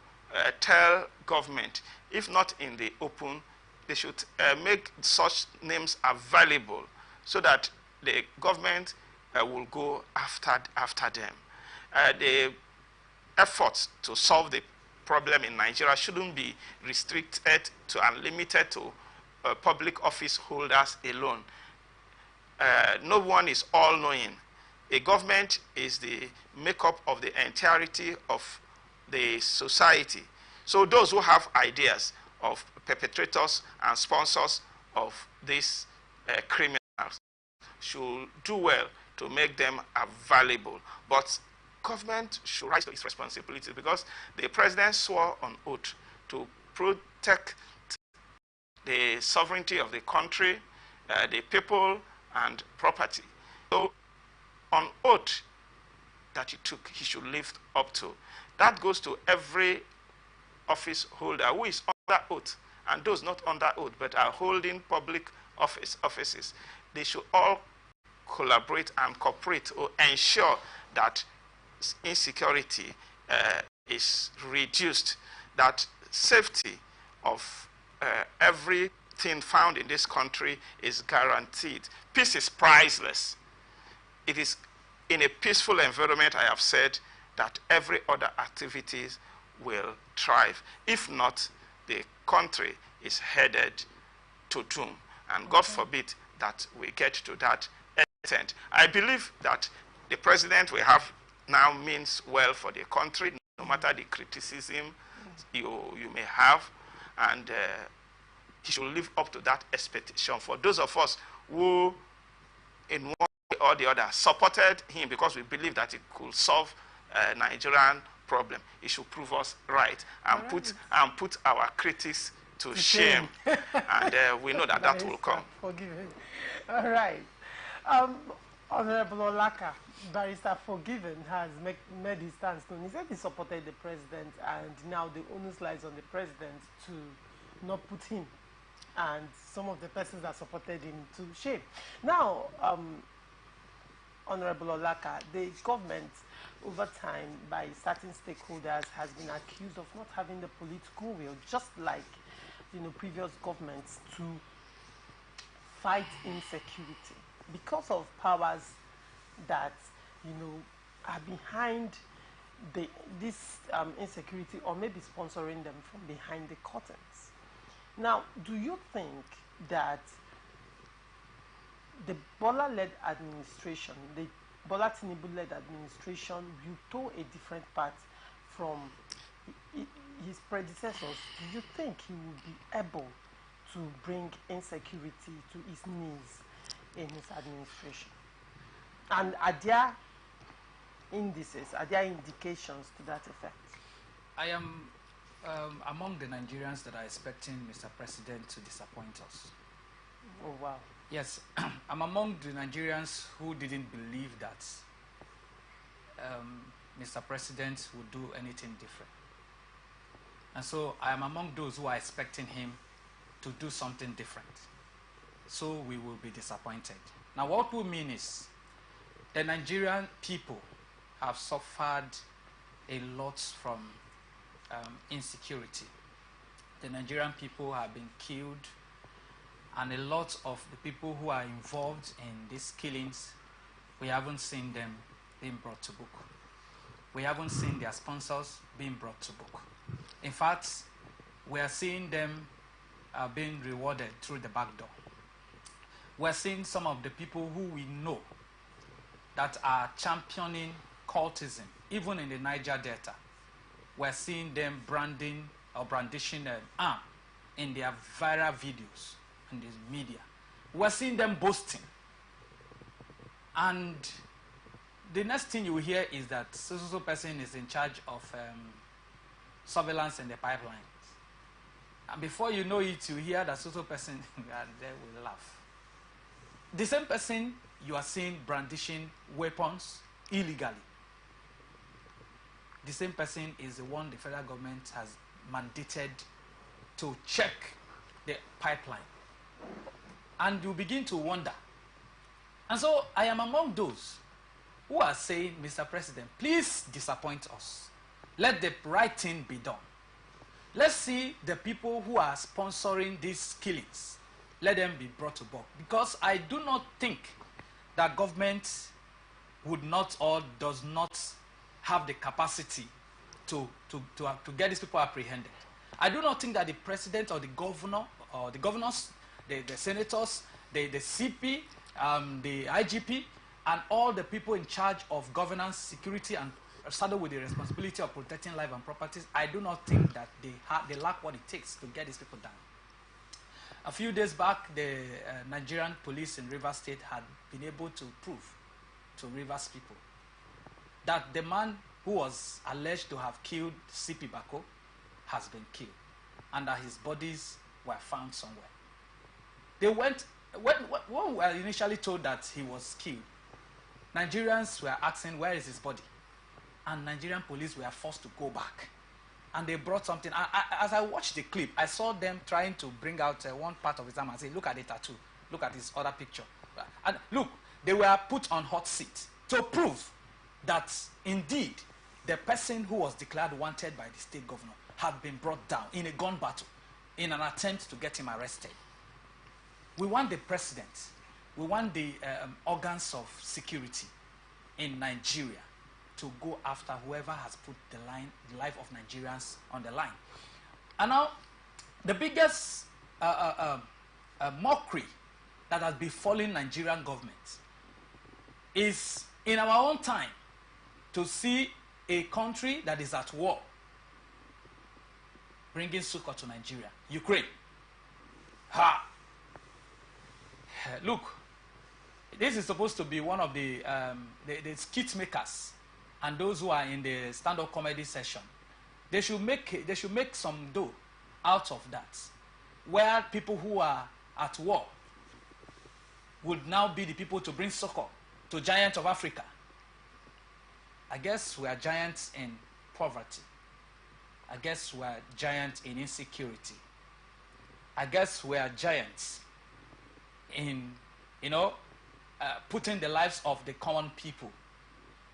S7: tell government, if not in the open, they should make such names available so that the government will go after them. The efforts to solve the problem in Nigeria shouldn't be restricted to and limited to public office holders alone. No one is all-knowing. A government is the makeup of the entirety of the society. So those who have ideas of perpetrators and sponsors of these criminals should do well to make them available. But government should rise to its responsibility, because the president swore on oath to protect the sovereignty of the country, the people, and property. So on oath, that he took, he should live up to. That goes to every office holder who is under oath, and those not under oath but are holding public offices. They should all collaborate and cooperate to ensure that insecurity is reduced, that safety of everything found in this country is guaranteed. Peace is priceless. It is in a peaceful environment, I have said, that every other activities will thrive. If not, the country is headed to doom. And God forbid that we get to that extent. I believe that the president we have now means well for the country, no matter the criticism you may have. And he should live up to that expectation. For those of us who, in one way or the other, supported him because we believe that it could solve Nigerian problem, he should prove us right and put our critics to shame. And we know that that will come.
S5: Forgiven. All right. Honorable Olaka, Barrister Forgiven, has made his stance known. He said he supported the president, and now the onus lies on the president to not put him and some of the persons that supported him to shame. Now, Honorable Olaka, the government over time by certain stakeholders has been accused of not having the political will, just like previous governments, to fight insecurity because of powers that are behind this insecurity, or maybe sponsoring them from behind the curtains. Now, do you think that the Bola-led administration, the Bola Tinubu-led administration, will tow a different path from his predecessors? Do you think he will be able to bring insecurity to his knees in his administration? And are there indices, are there indications to that effect?
S6: I am among the Nigerians that are expecting Mr. President to disappoint us.
S5: Oh, wow.
S6: Yes, I'm among the Nigerians who didn't believe that Mr. President would do anything different. And so I am among those who are expecting him to do something different. So we will be disappointed. Now, what we mean is the Nigerian people have suffered a lot from insecurity. The Nigerian people have been killed, and a lot of the people who are involved in these killings, we haven't seen them being brought to book. We haven't seen their sponsors being brought to book. In fact, we are seeing them being rewarded through the back door. We're seeing some of the people who we know that are championing cultism, even in the Niger Delta. We're seeing them brandishing an arm in their viral videos in the media. We're seeing them boasting. And the next thing you hear is that so person is in charge of surveillance in the pipelines. And before you know it, you hear that so person, and they will laugh. The same person you are seeing brandishing weapons illegally. The same person is the one the federal government has mandated to check the pipeline. And you begin to wonder. And so I am among those who are saying, Mr. President, please disappoint us. Let the right thing be done. Let's see the people who are sponsoring these killings. Let them be brought to book. Because I do not think that government would not or does not have the capacity to get these people apprehended. I do not think that the president or the governor or the governors, the senators, the CP, the IGP, and all the people in charge of governance, security, and saddled with the responsibility of protecting life and properties, I do not think that they lack what it takes to get these people down. A few days back, the Nigerian police in Rivers State had been able to prove to Rivers people that the man who was alleged to have killed CP Bako has been killed, and that his bodies were found somewhere. They went, when we were initially told that he was killed, Nigerians were asking, where is his body? and Nigerian police were forced to go back. And they brought something. As I watched the clip, I saw them trying to bring out one part of his arm and say, look at the tattoo. Look at his other picture. And look, they were put on hot seat to prove that indeed the person who was declared wanted by the state governor had been brought down in a gun battle in an attempt to get him arrested. We want the president, we want the organs of security in Nigeria to go after whoever has put the life of Nigerians on the line. And now, the biggest mockery that has befallen Nigerian government is in our own time to see a country that is at war bringing succor to Nigeria. Ukraine. Ha! Look, this is supposed to be one of the skit makers and those who are in the stand-up comedy session. They should make some dough out of that, where people who are at war would now be the people to bring succor to giants of Africa. I guess we are giants in poverty. I guess we are giants in insecurity. I guess we are giants in, putting the lives of the common people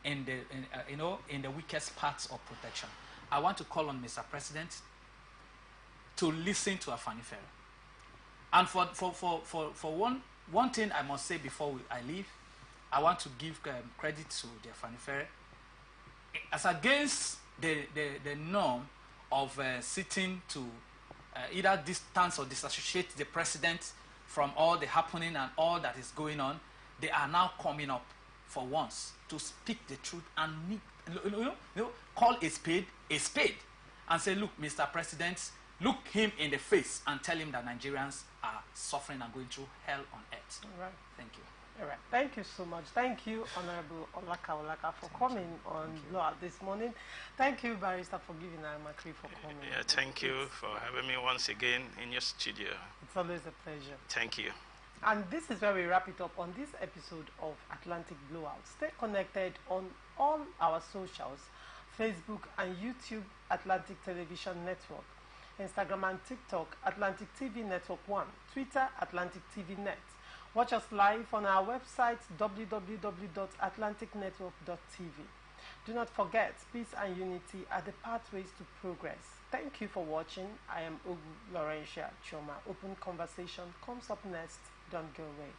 S6: in the weakest parts of protection. I want to call on Mr. President to listen to Afanifere. And for one thing I must say before I leave, I want to give credit to the Afanifere. As against the norm of sitting to either distance or disassociate the president from all the happening and all that is going on, they are now coming up for once to speak the truth and call a spade and say, look, Mr. President, look him in the face and tell him that Nigerians are suffering and going through hell on earth.
S5: All right.
S6: Thank you.
S5: All right. Thank you so much. Thank you, Honorable Olaka, for coming on Blowout this morning. Thank you, Barrister, for giving Amakri for coming.
S7: Yeah, thank you for having me once again in your studio.
S5: It's always a pleasure.
S7: Thank you.
S5: And this is where we wrap it up on this episode of Atlantic Blowout. Stay connected on all our socials, Facebook and YouTube, Atlantic Television Network, Instagram and TikTok, Atlantic TV Network 1, Twitter, Atlantic TV Net. Watch us live on our website, www.atlanticnetwork.tv. Do not forget, peace and unity are the pathways to progress. Thank you for watching. I am Ogu Laurentia Choma. Open conversation comes up next. Don't go away.